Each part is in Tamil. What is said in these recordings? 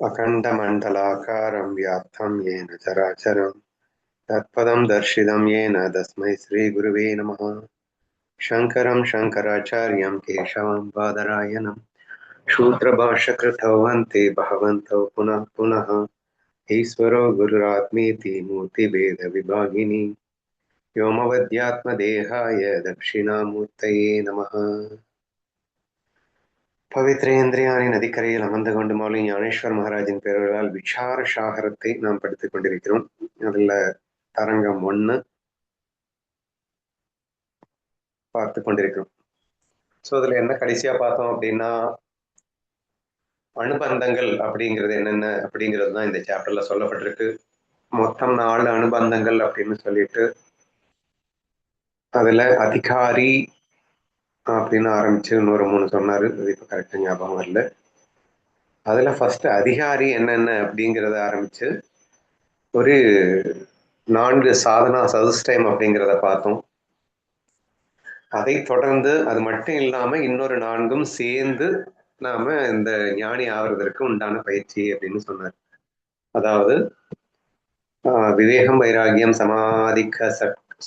अखण्डमण्डलाकारं व्याप्तं येन चराचरं तत्पदं दर्शितं येन तस्मै श्रीगुरुवे नमः। शङ्करं शङ्कराचार्यं केशवं बादरायणं शूद्रभाष्यकृतौ वन्ते भगवन्तौ पुनः पुनः। ईश्वरो गुरुरात्मेति मूर्तिभेदविभागिनी व्योमवद्यात्मदेहाय दक्षिणामूर्तये नमः। பவித்ரேந்திரியாணி நதிக்கரையில் அமர்ந்து கொண்டு மௌலி ஞானேஸ்வர் மகாராஜின் பெயர்களால் விசார சாகரத்தை நாம் படித்துக் கொண்டிருக்கிறோம். அதுல தரங்கம் 1 பார்த்து கொண்டிருக்கிறோம். ஸோ அதுல என்ன கடைசியா பார்த்தோம் அப்படின்னா, அனுபந்தங்கள் அப்படிங்கிறது என்னென்ன அப்படிங்கிறது தான் இந்த சாப்டர்ல சொல்லப்பட்டிருக்கு. மொத்தம் 4 அனுபந்தங்கள் அப்படின்னு சொல்லிட்டு அதுல அதிகாரி அப்படின்னு ஆரம்பிச்சு இன்னொரு 3 சொன்னாரு. அது இப்ப கரெக்டா ஞாபகம் வரல. அதுல ஃபர்ஸ்ட் அதிகாரி என்னென்ன அப்படிங்கிறத ஆரம்பிச்சு ஒரு 4 சாதனா சதுஷ்டயம் அப்படிங்கிறத பார்த்தோம். அதை தொடர்ந்து அது மட்டும் இல்லாம இன்னொரு 4ம் சேர்ந்து நாம இந்த ஞானி ஆவறதற்கு உண்டான பயிற்சி அப்படின்னு சொன்னார். அதாவது விவேகம், வைராகியம்,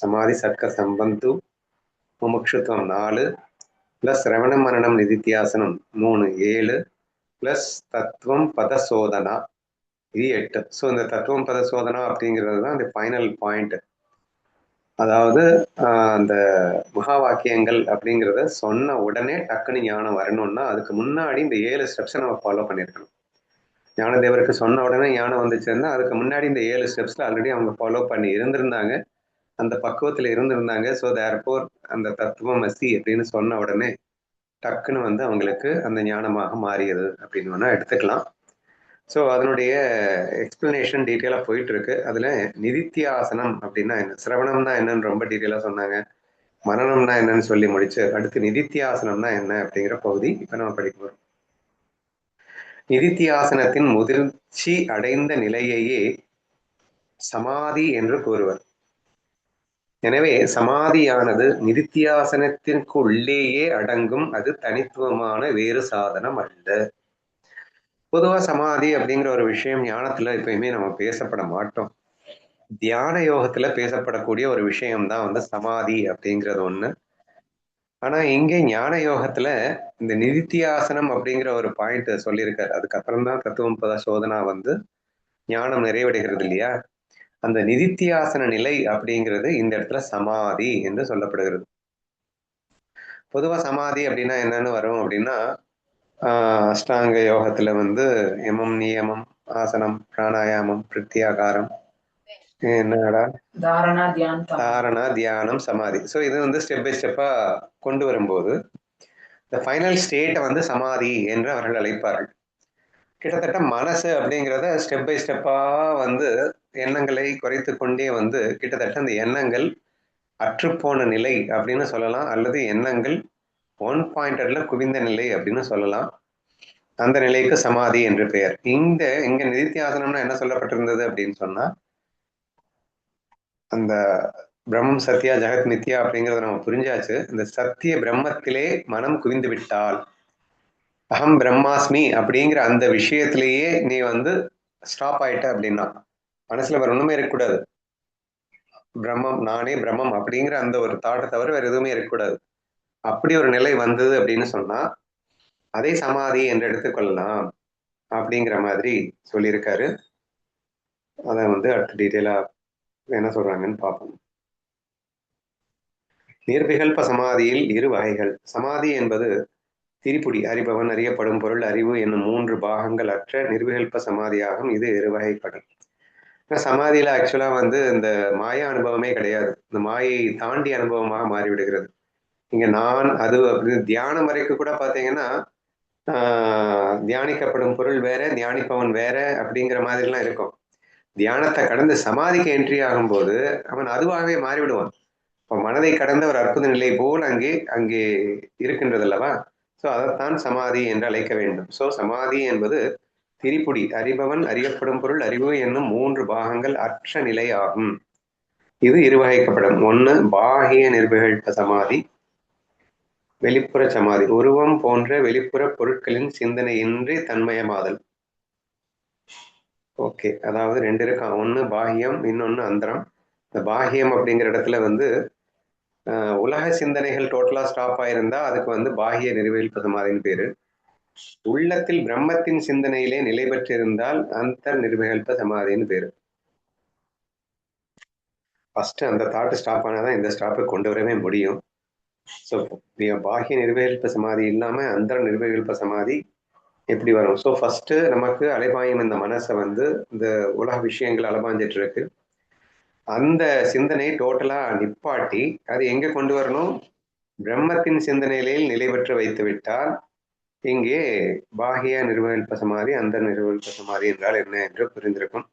சமாதி சட்க சம்பந்து, முமுட்சுத்துவம் 4 பிளஸ் சிரவணம் மரணம் நிதித்தியாசனம் 3 7 பிளஸ் தத்துவம் பதசோதனா இது 8. ஸோ இந்த தத்துவம் பதசோதனா அப்படிங்கிறது தான் இந்த ஃபைனல் பாயிண்ட். அதாவது அந்த மகா வாக்கியங்கள் அப்படிங்கிறத சொன்ன உடனே டக்குன்னு ஞானம் வரணும்னா அதுக்கு முன்னாடி இந்த 7 ஸ்டெப்ஸை நம்ம ஃபாலோ பண்ணியிருக்கணும். ஞானதேவருக்கு சொன்ன உடனே ஞானம் வந்துச்சுன்னா அதுக்கு முன்னாடி இந்த 7 ஸ்டெப்ஸ்ல ஆல்ரெடி அவங்க ஃபாலோ பண்ணி இருந்திருந்தாங்க, அந்த பக்குவத்தில் இருந்திருந்தாங்க. ஸோ தேர்ஃபோர் அந்த தத்துவம் அசி அப்படின்னு சொன்ன உடனே டக்குன்னு வந்து அவங்களுக்கு அந்த ஞானமாக மாறியது அப்படின்னு வேணா எடுத்துக்கலாம். ஸோ அதனுடைய எக்ஸ்பிளனேஷன் டீட்டெயிலாக போயிட்டு இருக்கு. அதுல நிதித்தியாசனம் அப்படின்னா என்ன, சிரவணம்னா என்னன்னு ரொம்ப டீட்டெயிலாக சொன்னாங்க, மரணம்னா என்னன்னு சொல்லி முடிச்சு அடுத்து நிதித்தியாசனம்னா என்ன அப்படிங்கிற பகுதி இப்ப நம்ம படிக்க போறோம். நிதித்தியாசனத்தின் முதிர்ச்சி அடைந்த நிலையையே சமாதி என்று கூறுவர். எனவே சமாதியானது நிதித்தியாசனத்திற்குள்ளேயே அடங்கும், அது தனித்துவமான வேறு சாதனம் அல்ல. பொதுவா சமாதி அப்படிங்கிற ஒரு விஷயம் ஞானத்துல எப்பயுமே நம்ம பேசப்பட மாட்டோம். தியான யோகத்துல பேசப்படக்கூடிய ஒரு விஷயம்தான் வந்து சமாதி அப்படிங்கிறது ஒண்ணு. ஆனா இங்கே ஞான யோகத்துல இந்த நிதித்தியாசனம் அப்படிங்கிற ஒரு பாயிண்ட் சொல்லியிருக்காரு. அதுக்கப்புறம் தான் தத்துவம் பத சோதனா வந்து ஞானம் நிறைவடைகிறது இல்லையா. அந்த நிதித்தியாசன நிலை அப்படிங்கிறது இந்த இடத்துல சமாதி என்று சொல்லப்படுகிறது. பொதுவா சமாதி அப்படின்னா என்னன்னு வரும் அப்படின்னா, அஷ்டாங்க யோகத்துல வந்து யமம், நியமம், ஆசனம், பிராணாயாமம், பிரத்யாகாரம், என்னடா தாரணா, தியானம், சமாதி. ஸோ இது வந்து ஸ்டெப் பை ஸ்டெப்பா கொண்டு வரும்போது இந்த ஃபைனல் ஸ்டேட்டை வந்து சமாதி என்று அவர்கள் அழைப்பார்கள். கிட்டத்தட்ட மனசு அப்படிங்கிறத ஸ்டெப் பை ஸ்டெப்பா வந்து எண்ணங்களை குறைத்து கொண்டே வந்து கிட்டத்தட்ட அந்த எண்ணங்கள் அற்றுப்போன நிலை அப்படின்னு சொல்லலாம், அல்லது எண்ணங்கள் ஒன் பாயிண்டட்ல குவிந்த நிலை அப்படின்னு சொல்லலாம். அந்த நிலைக்கு சமாதி என்று பெயர். இங்க நிதித்தியாசனம்னா என்ன சொல்லப்பட்டிருந்தது அப்படின்னு சொன்னா, அந்த பிரம்மம் சத்யா ஜெகத் மித்யா அப்படிங்கிறத நம்ம புரிஞ்சாச்சு. இந்த சத்திய பிரம்மத்திலே மனம் குவிந்து விட்டால், அகம் பிரம்மாஸ்மி அப்படிங்கிற அந்த விஷயத்திலேயே நீ வந்து ஸ்டாப் ஆயிட்ட அப்படின்னா, மனசுல வேற ஒண்ணுமே இருக்கக்கூடாது. பிரம்மம், நானே பிரம்மம் அப்படிங்கிற அந்த ஒரு தாட்டை தவிர வேற எதுவுமே இருக்கக்கூடாது. அப்படி ஒரு நிலை வந்தது அப்படின்னு சொன்னா அதை சமாதி என்று எடுத்துக்கொள்ளலாம் அப்படிங்கிற மாதிரி சொல்லியிருக்காரு. அதை வந்து அடுத்த டீட்டெயிலா என்ன சொல்றாங்கன்னு பார்ப்போம். நிர்விகல்ப சமாதியில் 2 வகைகள். சமாதி என்பது திரிபுடி, அறிபவன், அறியப்படும் பொருள், அறிவு என்னும் 3 பாகங்கள் அற்ற நிர்விகல்ப சமாதியாகும். இது 2 வகைப்படும். சமாதியில ஆக்சுவலா வந்து இந்த மாயா அனுபவமே கிடையாது. இந்த மாயை தாண்டி அனுபவமாக மாறிவிடுகிறது. இங்க நான் அது அப்படி தியானம் வரைக்கும் கூட பாத்தீங்கன்னா தியானிக்கப்படும் பொருள் வேற, தியானிப்பவன் வேற அப்படிங்கிற மாதிரிலாம் இருக்கும். தியானத்தை கடந்து சமாதிக்கு என்ட்ரி ஆகும்போது அவன் அதுவாகவே மாறிவிடுவான். இப்போ மனதை கடந்த ஒரு அற்புத நிலை போல் அங்கே இருக்கின்றது அல்லவா. ஸோ அதைத்தான் சமாதி என்று அழைக்க வேண்டும். ஸோ சமாதி என்பது திரிபுடி, அறிபவன், அறியப்படும் பொருள், அறிவு என்னும் 3 பாகங்கள் அற்ற நிலை ஆகும். இது இருவகைக்கப்படும். 1 பாகிய நிர்விகல்ப சமாதி, வெளிப்புற சமாதி. உருவம் போன்ற வெளிப்புற பொருட்களின் சிந்தனையின்றி தன்மயமாதல். ஓகே, அதாவது ரெண்டு இருக்கா, ஒன்று பாஹ்யம், இன்னொன்று அந்தரம். இந்த பாஹ்யம் அப்படிங்கிற இடத்துல வந்து உலக சிந்தனைகள் டோட்டலா ஸ்டாப் ஆயிருந்தா அதுக்கு வந்து பாஹ்ய நிறைவேல்ப சமாதின்னு பேரு. உள்ளத்தில் பிரம்மத்தின் சிந்தனையிலே நிலை பெற்றிருந்தால் அந்த நிர்விகல்ப சமாதின்னு பேரு. ஃபர்ஸ்ட் அந்த தாட் ஸ்டாப் ஆனாதான் இந்த ஸ்டாப்பை கொண்டு வரவே முடியும். ஸோ பாஹ்ய நிர்விகல்ப சமாதி இல்லாம அந்த நிர்விகல்ப சமாதி எப்படி வரும்? ஸோ ஃபர்ஸ்ட் நமக்கு அலைபாயும் இந்த மனசை வந்து இந்த உலக விஷயங்கள் அலைபாஞ்சிட்டு இருக்கு, அந்த சிந்தனை டோட்டலா நிப்பாட்டி அது எங்க கொண்டு வரணும்? பிரம்மத்தின் சிந்தனையிலே நிலை பெற்று வைத்து விட்டால் இங்கே பாஹ்ய நிர்வகில்ப சமாதி, அந்த நிர்வகில்ப சமாதி என்றால் என்ன என்று புரிந்திருக்கும்.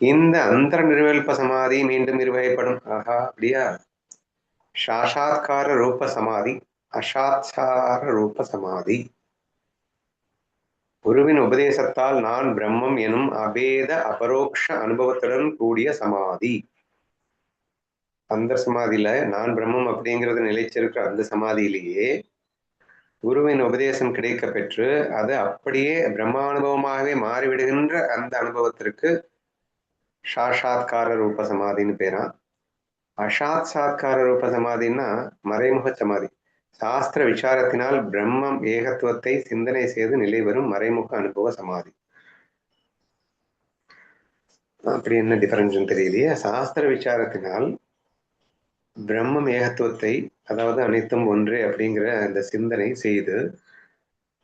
இந்த அந்த நிர்வகில்ப சமாதி மீண்டும் நிர்வகிப்படும். ஆஹா, அப்படியா? சாஷாத்கார ரூப சமாதி, அசாத்கார ரூப சமாதி. குருவின் உபதேசத்தால் நான் பிரம்மம் எனும் அபேத அபரோக்ஷ அனுபவத்துடன் கூடிய சமாதி. அந்த சமாதியில நான் பிரம்மம் அப்படிங்கிறது நிலைச்சிருக்கிற அந்த சமாதியிலேயே குருவின் உபதேசம் கிடைக்க பெற்று அது அப்படியே பிரம்மானுபவமாகவே மாறிவிடுகின்ற அந்த அனுபவத்திற்கு சாஷாத்கார ரூப சமாதின்னு பேரா. அசாத்கார ரூப சமாதின்னா மறைமுக சமாதி. சாஸ்திர விசாரத்தினால் பிரம்மம் ஏகத்துவத்தை சிந்தனை செய்து நிலை வரும் மறைமுக அனுபவ சமாதி. அப்படி என்ன டிஃபரன்ஸ் தெரியலையே. சாஸ்திர விசாரத்தினால் பிரம்மம் ஏகத்துவத்தை, அதாவது அனைத்தும் ஒன்றே அப்படிங்கிற அந்த சிந்தனை செய்து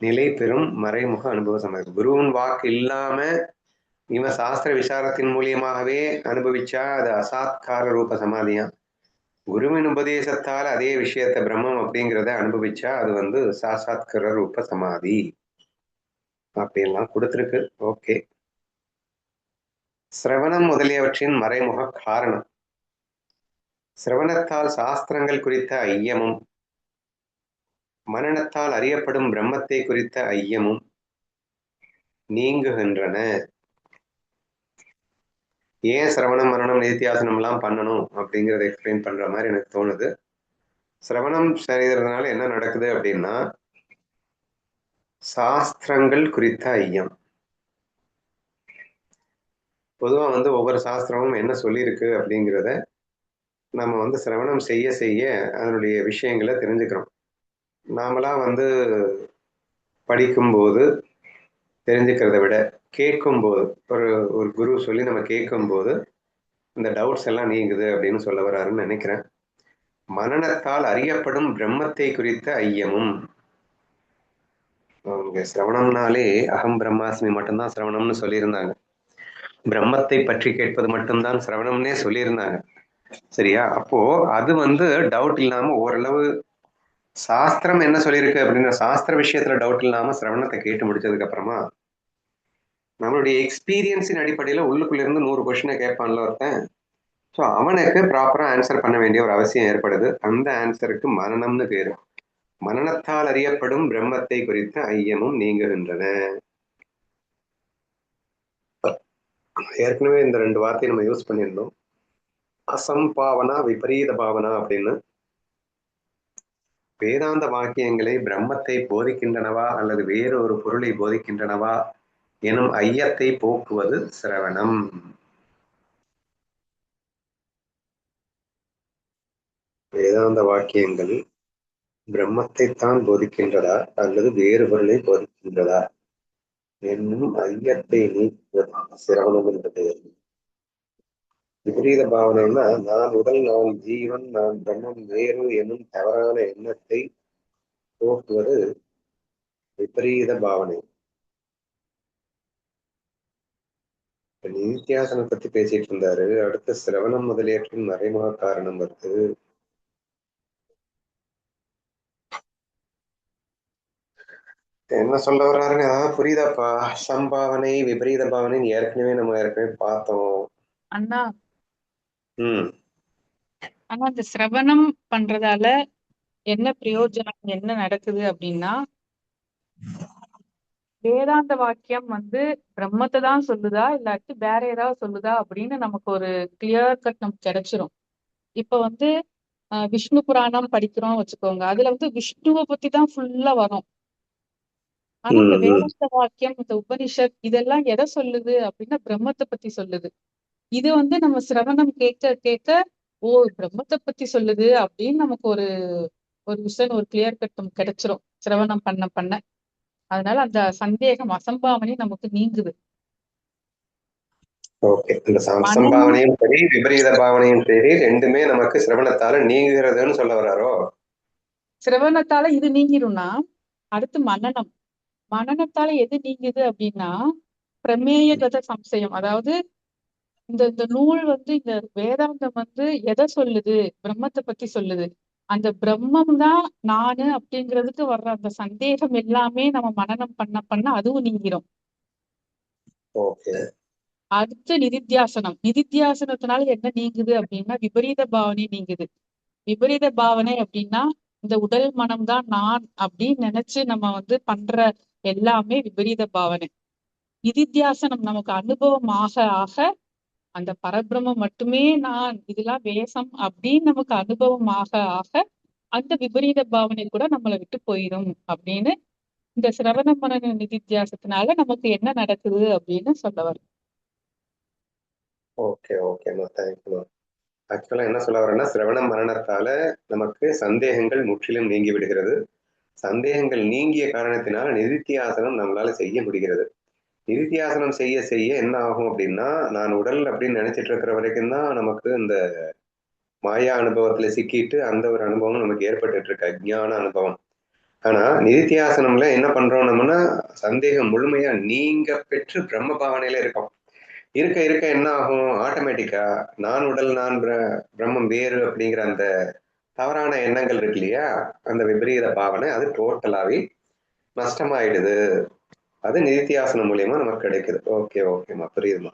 நிலை பெறும் மறைமுக அனுபவ சமாதி. குருவின் வாக்கு இல்லாம இவன் சாஸ்திர விசாரத்தின் மூலியமாகவே அனுபவிச்சா அது அசாத்கார ரூப சமாதியா. குருவின் உபதேசத்தால் அதே விஷயத்த பிரம்மம் அப்படிங்கிறத அனுபவிச்சா அது வந்து சாசாத்கார ரூப சமாதி. அப்படியெல்லாம் கொடுத்திருக்கு. ஓகே. சிரவணம் முதலியவற்றின் மறைமுக காரணம். சிரவணத்தால் சாஸ்திரங்கள் குறித்த ஐயமும் மனனத்தால் அறியப்படும் பிரம்மத்தை குறித்த ஐயமும் நீங்குகின்றன. ஏன் சிரவணம் மரணம் நிதித்தியாசனம் எல்லாம் பண்ணணும் அப்படிங்கிறத எக்ஸ்பிளைன் பண்ற மாதிரி எனக்கு தோணுது. சிரவணம் செய்யறதுனால என்ன நடக்குது அப்படின்னா, சாஸ்திரங்கள் குறித்த ஐயம். பொதுவா வந்து ஒவ்வொரு சாஸ்திரமும் என்ன சொல்லியிருக்கு அப்படிங்கிறத நம்ம வந்து சிரவணம் செய்ய செய்ய அதனுடைய விஷயங்களை தெரிஞ்சுக்கிறோம். நாமளா வந்து படிக்கும்போது தெரிஞ்சுக்கிறத விட கேட்கும்போது, ஒரு ஒரு குரு சொல்லி நம்ம கேட்கும்போது இந்த டவுட்ஸ் எல்லாம் நீங்குது அப்படின்னு சொல்ல வர்றாருன்னு நினைக்கிறேன். மனனத்தால் அறியப்படும் பிரம்மத்தை குறித்த ஐயமும். அவங்க சிரவணம்னாலே அகம் பிரம்மாஸ்மி மட்டும்தான் சிரவணம்னு சொல்லியிருந்தாங்க. பிரம்மத்தை பற்றி கேட்பது மட்டும்தான் சிரவணம்னே சொல்லியிருந்தாங்க. சரியா? அப்போ அது வந்து டவுட் இல்லாம ஓரளவு சாஸ்திரம் என்ன சொல்லியிருக்கு அப்படின்னா சாஸ்திர விஷயத்துல டவுட் இல்லாம சிரவணத்தை கேட்டு முடிச்சதுக்கு அப்புறமா நம்மளுடைய எக்ஸ்பீரியன்ஸின் அடிப்படையில உள்ளுக்குள்ள இருந்து 100 கொஸ்டினை கேட்பான்ல ஒருத்தன். ஸோ அவனுக்கு ப்ராப்பரா ஆன்சர் பண்ண வேண்டிய ஒரு அவசியம் ஏற்படுது. அந்த ஆன்சருக்கு மனனம்னு பேரு. மனனத்தால் அறியப்படும் பிரம்மத்தை குறித்த ஐயமும் நீங்குகின்றன. ஏற்கனவே இந்த 2 வார்த்தையை நம்ம யூஸ் பண்ணியிருந்தோம். அசம்பாவனா விபரீத பாவனா அப்படின்னு. வேதாந்த வாக்கியங்களை பிரம்மத்தை போதிக்கின்றனவா அல்லது வேறு ஒரு பொருளை போதிக்கின்றனவா எனும் ஐயத்தை போக்குவது சிரவணம். வேதாந்த வாக்கியங்கள் பிரம்மத்தைத்தான் போதிக்கின்றதா அல்லது வேறு பொருளை போதிக்கின்றதா என்னும் ஐயத்தை நீக்குவது சிரவணம் என்பது. விபரீத பாவனைன்னா நான் உடல், நான் ஜீவன், நான் பிரம்மம் வேறு எனும் தவறான எண்ணத்தை போக்குவது விபரீத பாவனை. நித்தியாசனம் பத்தி பேசிட்டு இருந்தாரு. அடுத்து சிரவணம் முதலியவற்றின் மறைமுக காரணம் வருது. என்ன சொல்ல வர்றாருன்னு ஏதாவது புரியுதாப்பா? சம்பாவனை விபரீத பாவனைன்னு நம்ம ஏற்கனவே பார்த்தோம். அண்ணா ம் ஆனா இந்த சிரவணம் பண்றதால என்ன பிரயோஜனம், என்ன நடக்குது அப்படின்னா, வேதாந்த வாக்கியம் வந்து பிரம்மத்தை தான் சொல்லுதா இல்லாட்டி வேற ஏதாவது சொல்லுதா அப்படின்னு நமக்கு ஒரு கிளியர் கட் நமக்கு கிடைச்சிரும். இப்ப வந்து விஷ்ணு புராணம் படிக்கிறோம் வச்சுக்கோங்க, அதுல வந்து விஷ்ணுவை பத்தி தான் ஃபுல்லா வரும். ஆனா இந்த ம். வேதாந்த வாக்கியம், இந்த உபனிஷத் இதெல்லாம் எதை சொல்லுது அப்படின்னா பிரம்மத்தை பத்தி சொல்லுது. இது வந்து நம்ம சிரவணம் கேட்க கேட்க, ஓ பிரம்மத்தை பத்தி சொல்லுது அப்படின்னு நமக்கு ஒரு ஒரு விஷன், ஒரு கிளியர் கட்டம் கிடைச்சிரும் சிரவணம் பண்ண பண்ண. அதனால அந்த சந்தேகம், அசம்பாவனை நமக்கு நீங்குது. ஓகே. இந்த மனநம் சம்பாவனையும் சரி, விபரீத பாவனையும் சரி, ரெண்டுமே நமக்கு சிரவணத்தால நீங்குகிறதுன்னு சொல்ல வர்றாரோ? சிரவணத்தால இது நீங்கிரும்னா, அடுத்து மனநம். மனநத்தால எது நீங்குது அப்படின்னா, பிரமேயகத சம்சயம். அதாவது இந்த இந்த நூல் வந்து, இந்த வேதாந்தம் வந்து எதை சொல்லுது? பிரம்மத்தை பத்தி சொல்லுது. அந்த பிரம்மம் தான் நானு அப்படிங்கிறதுக்கு வர்ற அந்த சந்தேகம் எல்லாமே நம்ம மனனம் பண்ண பண்ண அதுவும் நீங்கிரும். ஓகே. அடுத்து நிதித்தியாசனம். நிதித்தியாசனத்தினால என்ன நீங்குது அப்படின்னா, விபரீத பாவனை நீங்குது. விபரீத பாவனை அப்படின்னா, இந்த உடல் மனம் தான் நான் அப்படின்னு நினைச்சு நம்ம வந்து பண்ற எல்லாமே விபரீத பாவனை. நிதித்தியாசனம் நமக்கு அனுபவம் ஆக ஆக அந்த பரபிரம்மம் மட்டுமே நான், இதெல்லாம் வேஷம் அப்படின்னு நமக்கு அனுபவம் ஆக ஆக அந்த விபரீத பாவனை கூட நம்மளை விட்டு போயிடும் அப்படின்னு இந்த சிரவண மனன நிதித்தியாசத்தினால நமக்கு என்ன நடக்குது அப்படின்னு சொல்ல வரும். ஓகே, ஓகேம்மா. தேங்க்யூம்மா. ஆக்சுவலா என்ன சொல்ல வரேன்னா, சிரவண மரணத்தால நமக்கு சந்தேகங்கள் முற்றிலும் நீங்கி விடுகிறது. சந்தேகங்கள் நீங்கிய காரணத்தினால நிதித்தியாசனம் நம்மளால செய்ய முடிகிறது. நிதித்தியாசனம் செய்ய செய்ய என்ன ஆகும் அப்படின்னா, நான் உடல் அப்படின்னு நினைச்சிட்டு இருக்கிற வரைக்கும் தான் நமக்கு இந்த மாயா அனுபவத்துல சிக்கிட்டு அந்த ஒரு அனுபவம் நமக்கு ஏற்பட்டுட்டு இருக்கு, அஜ்ஞான அனுபவம். ஆனா நிதித்தியாசனம்ல என்ன பண்றோம் நம்மனா, சந்தேகம் முழுமையா நீங்க பெற்று பிரம்ம பாவனையில இருக்கோம். இருக்க இருக்க என்ன ஆகும், ஆட்டோமேட்டிக்கா நான் உடல், நான் பிரம்மம் வேறு அப்படிங்கிற அந்த தவறான எண்ணங்கள் இருக்கு இல்லையா, அந்த விபரீத பாவனை அது டோட்டலாவே நஷ்டமாயிடுது. அது நிதித்தியாசனம் மூலியமா நமக்கு கிடைக்குது. ஓகே, ஓகேம்மா, புரியுதுமா.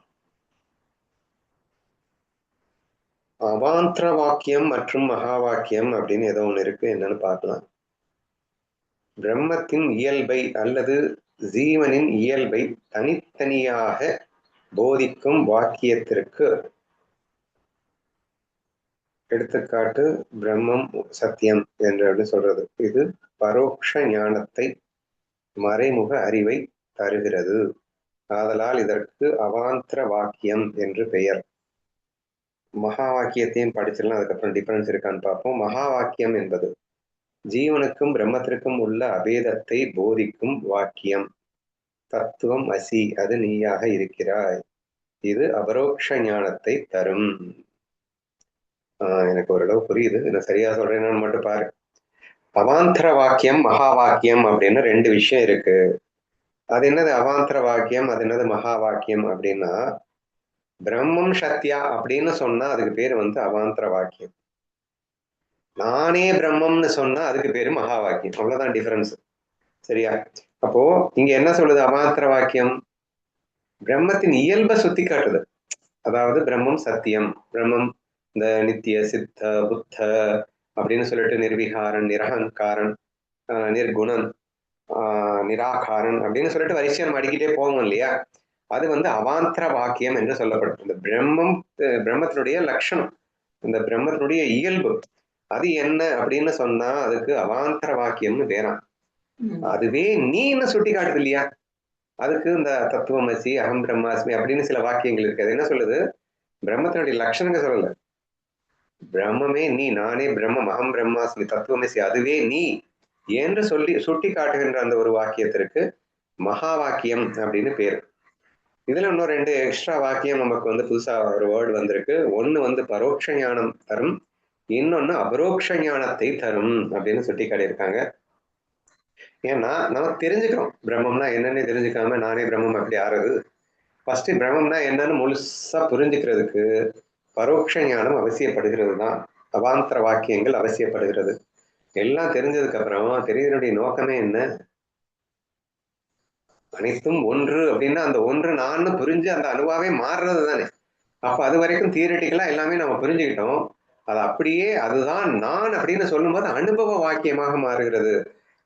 அவாந்திர வாக்கியம் மற்றும் மகா வாக்கியம் அப்படின்னு ஏதோ ஒண்ணு இருக்கு, என்னன்னு பார்க்கலாம். பிரம்மத்தின் இயல்பை அல்லது ஜீவனின் இயல்பை தனித்தனியாக போதிக்கும் வாக்கியத்திற்கு எடுத்துக்காட்டு பிரம்மம் சத்தியம் என்று சொல்றது. இது பரோட்ச ஞானத்தை, மறைமுக அறிவை தருகிறது. ஆதலால் இதற்கு அவாந்திர வாக்கியம் என்று பெயர். மகா வாக்கியத்தையும் படிச்சிடலாம், அதுக்கப்புறம் டிஃபரன்ஸ் இருக்கான்னு பார்ப்போம். மகா வாக்கியம் என்பது ஜீவனுக்கும் பிரம்மத்திற்கும் உள்ள அபேதத்தை போதிக்கும் வாக்கியம். தத்துவம் அசி, அது நீயாக இருக்கிறாய். இது அபரோக்ஷ ஞானத்தை தரும். எனக்கு ஓரளவு புரியுது, நான் சரியா சொல்றேன்னு மட்டும் பாரு. அவாந்தர வாக்கியம், மகா வாக்கியம் அப்படின்னு ரெண்டு விஷயம் இருக்கு. அது என்னது அவாந்தர வாக்கியம், அது என்னது மகா வாக்கியம் அப்படின்னா, பிரம்மம் சத்யா அப்படின்னு சொன்னா அதுக்கு பேரு வந்து அவாந்தர வாக்கியம். நானே பிரம்மம்னு சொன்னா அதுக்கு பேரு மகா வாக்கியம். அவ்வளவுதான் டிஃபரன்ஸ். சரியா? அப்போ இங்க என்ன சொல்லுது அவாந்தர வாக்கியம்? பிரம்மத்தின் இயல்பை சுத்தி காட்டுது. அதாவது பிரம்மம் சத்தியம், பிரம்மம் இந்த நித்திய சித்த புத்த அப்படின்னு சொல்லிட்டு நிர்விகாரன், நிரகங்காரன், நிர்குணன், நிராகாரன் அப்படின்னு சொல்லிட்டு வரிசையா நம்ம அடிக்கிட்டே போவோம் இல்லையா, அது வந்து அவாந்தர வாக்கியம் என்று சொல்லப்படும். இந்த பிரம்மம், பிரம்மத்தினுடைய லட்சணம், இந்த பிரம்மத்தினுடைய இயல்பு அது என்ன அப்படின்னு சொன்னா அதுக்கு அவாந்தர வாக்கியம்னு பேரான். அதுவே நீன்னு சுட்டி காட்டுது இல்லையா, அதுக்கு இந்த தத்துவமசி, அகம் பிரம்மாஸ்மி அப்படின்னு சில வாக்கியங்கள் இருக்கு. அது என்ன சொல்லுது, பிரம்மத்தினுடைய லட்சணங்க சொல்லல, பிரம்மமே நீ, நானே பிரம்மம், அகம் பிரம்மாஸ்மி, தத்துவமசி, அதுவே நீ என்று சொல்லி சுட்டி காட்டுகின்ற அந்த ஒரு வாக்கியத்திற்கு மகா வாக்கியம் அப்படின்னு பேரு. இதுல இன்னும் ரெண்டு எக்ஸ்ட்ரா வாக்கியம் நமக்கு வந்து புதுசா ஒரு வேர்டு வந்திருக்கு. ஒண்ணு வந்து பரோட்ச ஞானம் தரும், இன்னொன்னு அபரோக்ஷ ஞானத்தை தரும் அப்படின்னு சுட்டி காட்டியிருக்காங்க. ஏன்னா நம்ம தெரிஞ்சுக்கிறோம் பிரம்மம்னா என்னன்னு தெரிஞ்சுக்காம நானே பிரம்மம் அப்படி ஆறுது. ஃபர்ஸ்ட் பிரம்மம்னா என்னன்னு முழுசா புரிஞ்சுக்கிறதுக்கு பரோட்ச ஞானம் அவசியப்படுகிறது தான், அவாந்தர வாக்கியங்கள் அவசியப்படுகிறது. எல்லாம் தெரிஞ்சதுக்கு அப்புறம் தெரியறதுடைய நோக்கமே என்ன, அனைத்தும் ஒன்று அப்படின்னா அந்த ஒன்று நான் புரிஞ்சு அந்த அணுவாவே மாறுறது தானே. அப்ப அது வரைக்கும் தியரிட்டிக்கலா எல்லாமே நம்ம புரிஞ்சுக்கிட்டோம், அது அப்படியே அதுதான் நான் அப்படின்னு சொல்லும்போது அனுபவ வாக்கியமாக மாறுகிறது.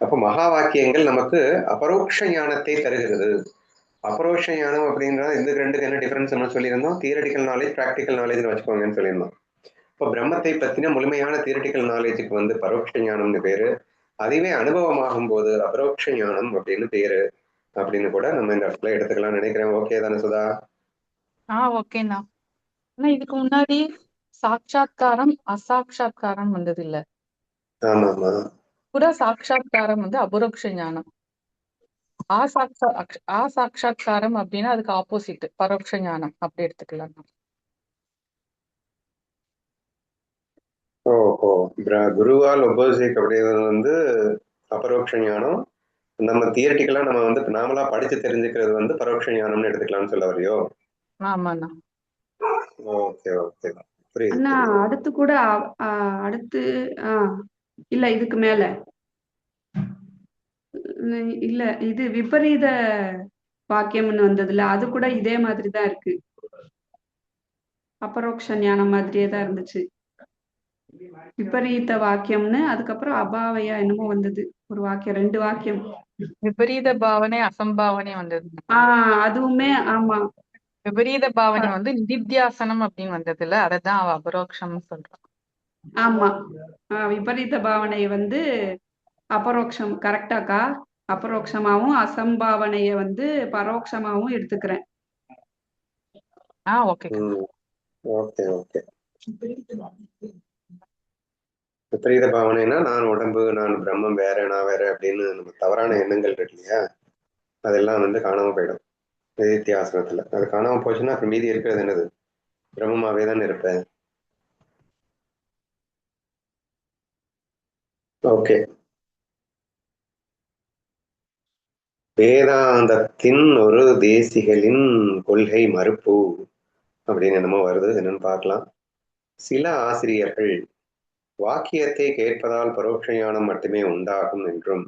அப்ப மகா வாக்கியங்கள் நமக்கு அபரோக்ஷ ஞானத்தை தருகிறது. அபரோக்ஷ ஞானம் அப்படின்றது இந்த ரெண்டுக்கு என்ன டிஃபரன்ஸ் சொல்லியிருந்தோம், தியரிட்டிக்கல் நாலேஜ், ப்ராக்டிக்கல் நாலேஜ் வச்சுக்கோங்கன்னு சொல்லியிருந்தோம். இப்போ பிரம்மத்தை பத்தின முழுமையான தியரிட்டிக்கல் நாலேஜுக்கு வந்து பரோட்ச ஞானம்னு பேரு, அதுவே அனுபவமாகும் போது அபரோக்ஷ ஞானம் அப்படின்னு பேரு அப்படின்னு கூட நம்ம இந்த இடத்துல எடுத்துக்கலாம் நினைக்கிறேன். ஓகே தானே சுதா? ஓகேண்ணா. ஆனா இதுக்கு முன்னாடி சாட்சாத்காரம் அசாட்சாத்காரம் வந்தது இல்ல. ஆமா ஆமா. புற சாட்சாத்காரம் வந்து அபரோக்ஷ ஞானம். ஆசாட்சாத்காரம் அப்படின்னா அதுக்கு ஆப்போசிட் பரோட்ச ஞானம் அப்படி எடுத்துக்கலாம். ஓஹோ, குருவால் உபதேசிக்கப்படுவது வந்து அபரோக்ஷ ஞானம். நம்ம தியரிட்டிக்கலா நம்ம வந்து நாமளா படிச்சு தெரிஞ்சுக்கிறது வந்து பரோட்ச ஞானம்னு எடுத்துக்கலாம்னு சொல்ல வரையோ? ஆமாண்ணா. ஓகே ஓகே, புரியுது அண்ணா புரியுது. அடுத்து கூட அடுத்து இல்ல இதுக்கு மேல இல்ல இது விபரீத வாக்கியம்னு வந்ததுல அது கூட இதே மாதிரி தான் இருக்கு. அபரோக்ஷ ஞானம் மாதிரியே தான் இருந்துச்சு. விபரீத வாக்கியம்னு அதுக்கப்புறம் அபாவையா என்னமோ வந்தது ஒரு வாக்கியம், 2 வாக்கியம். விபரீத பாவனை அசம்பாவனை வந்தது. அதுவுமே ஆமா. விபரீத பாவனை வந்து நிதித்தியாசனம் அப்படின்னு வந்ததுல அததான் அவ அபரோக்ஷம்னு சொல்றான். ஆமா, விபரீத பாவனை வந்து அபரோக்ஷம் கரெக்டாக்கா. அபரோக்ஷமாவும் அசம்பாவனைய வந்து பரோட்சமாவும் எடுத்துக்கிறேன். Okay okay okay. விபரீத பாவனைனா நான் உடம்பு, நான் பிரம்மம் வேற, நான் வேற அப்படின்னு நம்ம தவறான எண்ணங்கள் இருக்கு இல்லையா, அதெல்லாம் வந்து காணாம போயிடும் நிதித்தியாசனத்துல. அது காணாம போச்சுன்னா அப்புறம் மீதி இருக்கிறது என்னது? பிரம்மமாவே தானே இருப்பேன். ஓகே. வேதாந்தத்தின் ஒரு தேசிகளின் கொள்கை மறுப்பு அப்படின்னு என்னமோ வருது, என்னன்னு பார்க்கலாம். சில ஆசிரியர்கள் வாக்கியத்தை கேட்பதால் பரோட்ச ஞானம் மட்டுமே உண்டாகும் என்றும்,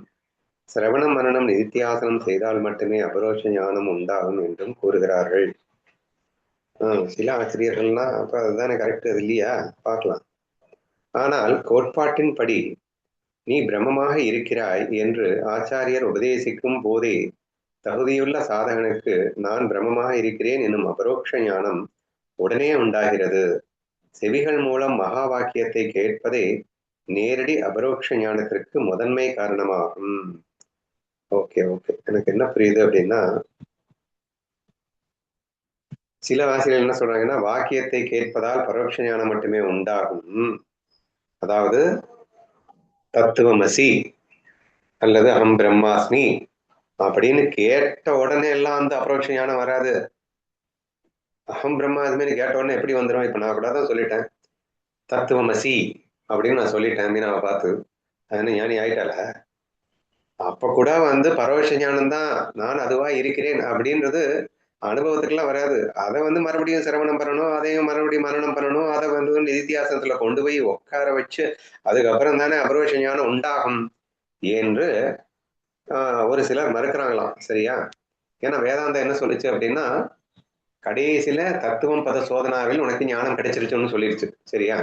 சிரவணம் மரணம் நிதித்தியாசனம் செய்தால் மட்டுமே அபரோட்ச ஞானம் உண்டாகும் என்றும் கூறுகிறார்கள். சில ஆசிரியர்கள்னா அப்ப அதுதானே கரெக்ட், அது இல்லையா? பார்க்கலாம். ஆனால் கோட்பாட்டின்படி நீ பிரம்மமாக இருக்கிறாய் என்று ஆச்சாரியர் உபதேசிக்கும் போதே தகுதியுள்ள சாதகனுக்கு நான் பிரம்மமாக இருக்கிறேன் என்னும் அபரோக்ஷ ஞானம் உடனே உண்டாகிறது. செவிகள் மூலம் மகா வாக்கியத்தை கேட்பதே நேரடி அபரோக்ஷ ஞானத்திற்கு முதன்மை காரணமாகும். ஓகே ஓகே, எனக்கு என்ன புரியுது அப்படின்னா, சில ஆசிரியர்கள் என்ன சொல்றாங்கன்னா, வாக்கியத்தை கேட்பதால் பரோட்ச ஞானம் மட்டுமே உண்டாகும். அதாவது தத்துவமசி அல்லது அகம் பிரம்மாஸ்மி அப்படின்னு கேட்ட உடனே எல்லாம் வந்து அபரோட்ச ஞானம் வராது. அகம் பிரம்மாஸ்மின்னு கேட்ட உடனே எப்படி வந்துடும்? இப்ப நான் கூட தான் சொல்லிட்டேன் தத்துவமசி அப்படின்னு நான் சொல்லிட்டேன் மீனாவை பார்த்து, அது ஞானி ஆயிட்டால. அப்ப கூட வந்து பரவச ஞானம் தான், நான் அதுவா இருக்கிறேன் அப்படின்றது அனுபவத்துக்குலாம் வராது. அதை வந்து மறுபடியும் சிரவணம் பண்ணணும், அதையும் மறுபடியும் மரணம் பண்ணணும், அதை வந்து நிதித்தியாசனத்துல கொண்டு போய் உட்கார வச்சு அதுக்கப்புறம் தானே அபரோஷ ஞானம் உண்டாகும் என்று ஒரு சிலர் மறுக்கிறாங்களாம். சரியா? ஏன்னா வேதாந்தம் என்ன சொல்லிச்சு அப்படின்னா, கடைசியில தத்துவம் பத சோதனாவில் உனக்கு ஞானம் கிடைச்சிருச்சுன்னு சொல்லிடுச்சு. சரியா?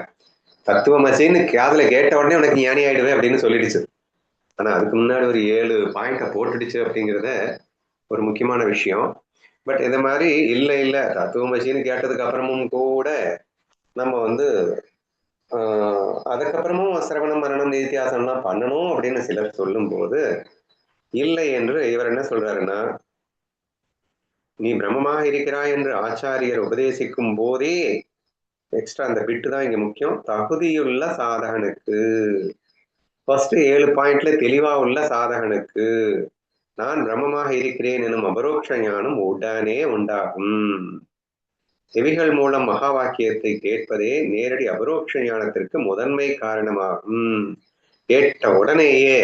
தத்துவமசின்னு காதுல கேட்ட உடனே உனக்கு ஞானி ஆயிடுவே அப்படின்னு சொல்லிடுச்சு. ஆனா அதுக்கு முன்னாடி ஒரு 7 பாயிண்ட போட்டுடுச்சு அப்படிங்கிறத ஒரு முக்கியமான விஷயம். பட் இந்த மாதிரி இல்ல தத்துவமசின்னு கேட்டதுக்கு அப்புறமும் கூட நம்ம வந்து அதுக்கப்புறமும் சிரவணம் மரணம் நிதித்தியாசனம்லாம் பண்ணணும் அப்படின்னு சிலர் சொல்லும் போது, இல்லை என்று இவர் என்ன சொல்றாருன்னா, நீ பிரம்மமாக இருக்கிறாய் என்று ஆச்சாரியர் உபதேசிக்கும் போதே, எக்ஸ்ட்ரா அந்த பிட்டு தான் இங்க முக்கியம், தகுதியுள்ள சாதகனுக்கு, ஃபர்ஸ்ட் 7 பாயிண்ட்ல தெளிவா உள்ள சாதகனுக்கு நான் பிரம்மமாக இருக்கிறேன் எனும் அபரோக்ஷ ஞானம் உடனே உண்டாகும். செவிகள் மூலம் மகா வாக்கியத்தை கேட்பதே நேரடி அபரோக்ஷ ஞானத்திற்கு முதன்மை காரணமாகும். கேட்ட உடனேயே,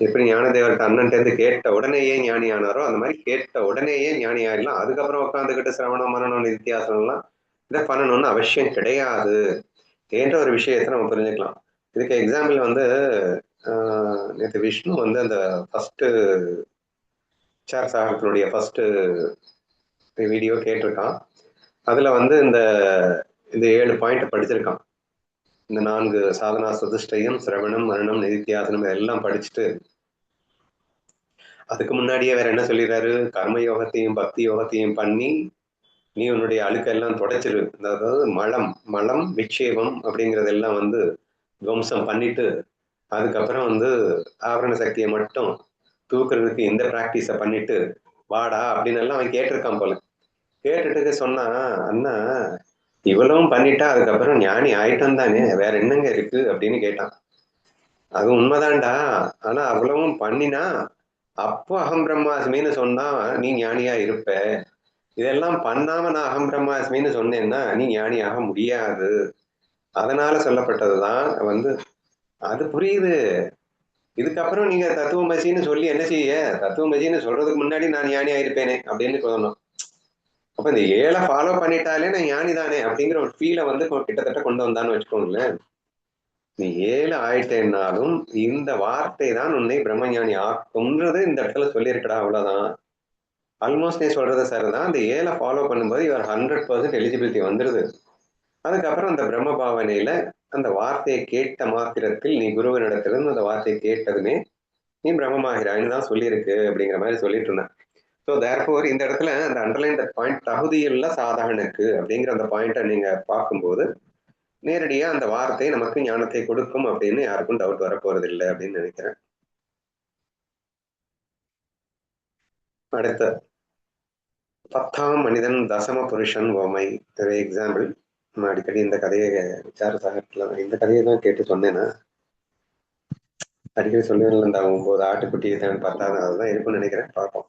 எப்படி ஞானதேவர்கிட்ட அண்ணன் இருந்து கேட்ட உடனேயே ஞானி ஆனாரோ அந்த மாதிரி கேட்ட உடனேயே ஞானி ஆயிடலாம். அதுக்கப்புறம் உட்காந்துக்கிட்டு சிரவணம் மரணம் நித்தியாசனம்லாம் இதை பண்ணணும்னு அவசியம் கிடையாது என்ற ஒரு விஷயத்தை நம்ம புரிஞ்சுக்கலாம். இதுக்கு எக்ஸாம்பிள் வந்து நேற்று விஷ்ணு வந்து அந்த ஃபர்ஸ்ட் சார் சாகத்தினுடைய ஃபர்ஸ்ட் வீடியோ கேட்டிருக்கான். அதுல வந்து இந்த 7 பாயிண்ட் படிச்சிருக்கான். இந்த 4 சாதனா சதுஷ்டயம், சிரவணம் மரணம் நிதித்தியாசனம் எல்லாம் படிச்சுட்டு அதுக்கு முன்னாடியே வேற என்ன சொல்லிடுறாரு, கர்ம யோகத்தையும் பக்தி யோகத்தையும் பண்ணி நீ உன்னுடைய அழுக்கெல்லாம் தொடச்சிரு, அதாவது மலம் விட்சேபம் அப்படிங்கறதெல்லாம் வந்து துவம்சம் பண்ணிட்டு அதுக்கப்புறம் ஆவரண சக்தியை மட்டும் தூக்குறதுக்கு இந்த பிராக்டிஸை பண்ணிட்டு வாடா அப்படின்னு எல்லாம் அவன் கேட்டிருக்கான் போல. கேட்டுட்டு சொன்னா, அண்ணா இவ்வளவும் பண்ணிட்டா அதுக்கப்புறம் ஞானி ஆயிட்டம் தானே, வேற என்னங்க இருக்கு அப்படின்னு கேட்டான். அது உண்மைதான்டா, ஆனா அவ்வளவும் பண்ணினா அப்போ அகம் பிரம்மாஸ்மின்னு சொன்னா நீ ஞானியா இருப்ப. இதெல்லாம் பண்ணாம நான் அகம் பிரம்மாஸ்மின்னு சொன்னேன்னா நீ ஞானியாக முடியாது. அதனால சொல்லப்பட்டதுதான் அது புரியுது. இதுக்கப்புறம் நீங்க தத்துவமசின்னு சொல்லி என்ன செய்ய, தத்துவமசின்னு சொல்றதுக்கு முன்னாடி நான் ஞானி ஆயிருப்பேனே அப்படின்னு சொல்லணும். அப்ப இந்த 7 ஃபாலோ பண்ணிட்டாலே நான் ஞானி தானே அப்படிங்கிற ஒரு ஃபீலை கிட்டத்தட்ட கொண்டு வந்தான்னு வச்சுக்கோங்களேன். நீ 7 ஆயிட்டேன்னாலும் இந்த வார்த்தை தான் உன்னை பிரம்மஞானி ஆக்கும்ன்றது இந்த இடத்துல சொல்லியிருக்கடா, அவ்வளவுதான். ஆல்மோஸ்ட் நீ சொல்றது சரிதான். அந்த 7 ஃபாலோ பண்ணும்போது இவர் 100% எலிஜிபிலிட்டி வந்துருது. அதுக்கப்புறம் அந்த பிரம்ம பாவனையில அந்த வார்த்தையை கேட்ட மாத்திரத்தில் நீ குருவனிடத்திலிருந்து அந்த வார்த்தையை கேட்டதுமே நீ பிரம்மமாகிறான்னு தான் சொல்லியிருக்கு அப்படிங்கிற மாதிரி சொல்லிட்டு இருந்தேன். ஸோ தேர்ஃபோர் இந்த இடத்துல அந்த அண்டர்லைன் பாயிண்ட் தகுதியுள்ள சாதகனுக்கு அப்படிங்கிற அந்த பாயிண்ட்டை நீங்க பார்க்கும்போது நேரடியா அந்த வார்த்தை நமக்கு ஞானத்தை கொடுக்கும் அப்படின்னு யாருக்கும் டவுட் வரப்போறது இல்லை அப்படின்னு நினைக்கிறேன். அடுத்த 10ஆம் மனிதன் தசம புருஷன் ஓமை எக்ஸாம்பிள். நம்ம அடிக்கடி இந்த கதையை விசார சாகத்துல இந்த கதையை தான் கேட்டு சொன்னேன்னா அடிக்கடி சொல்லுவேன். இந்த 9 ஆட்டுக்குட்டியை தான் பார்த்தா அதுதான் இருக்கும்னு நினைக்கிறேன். பார்ப்போம்.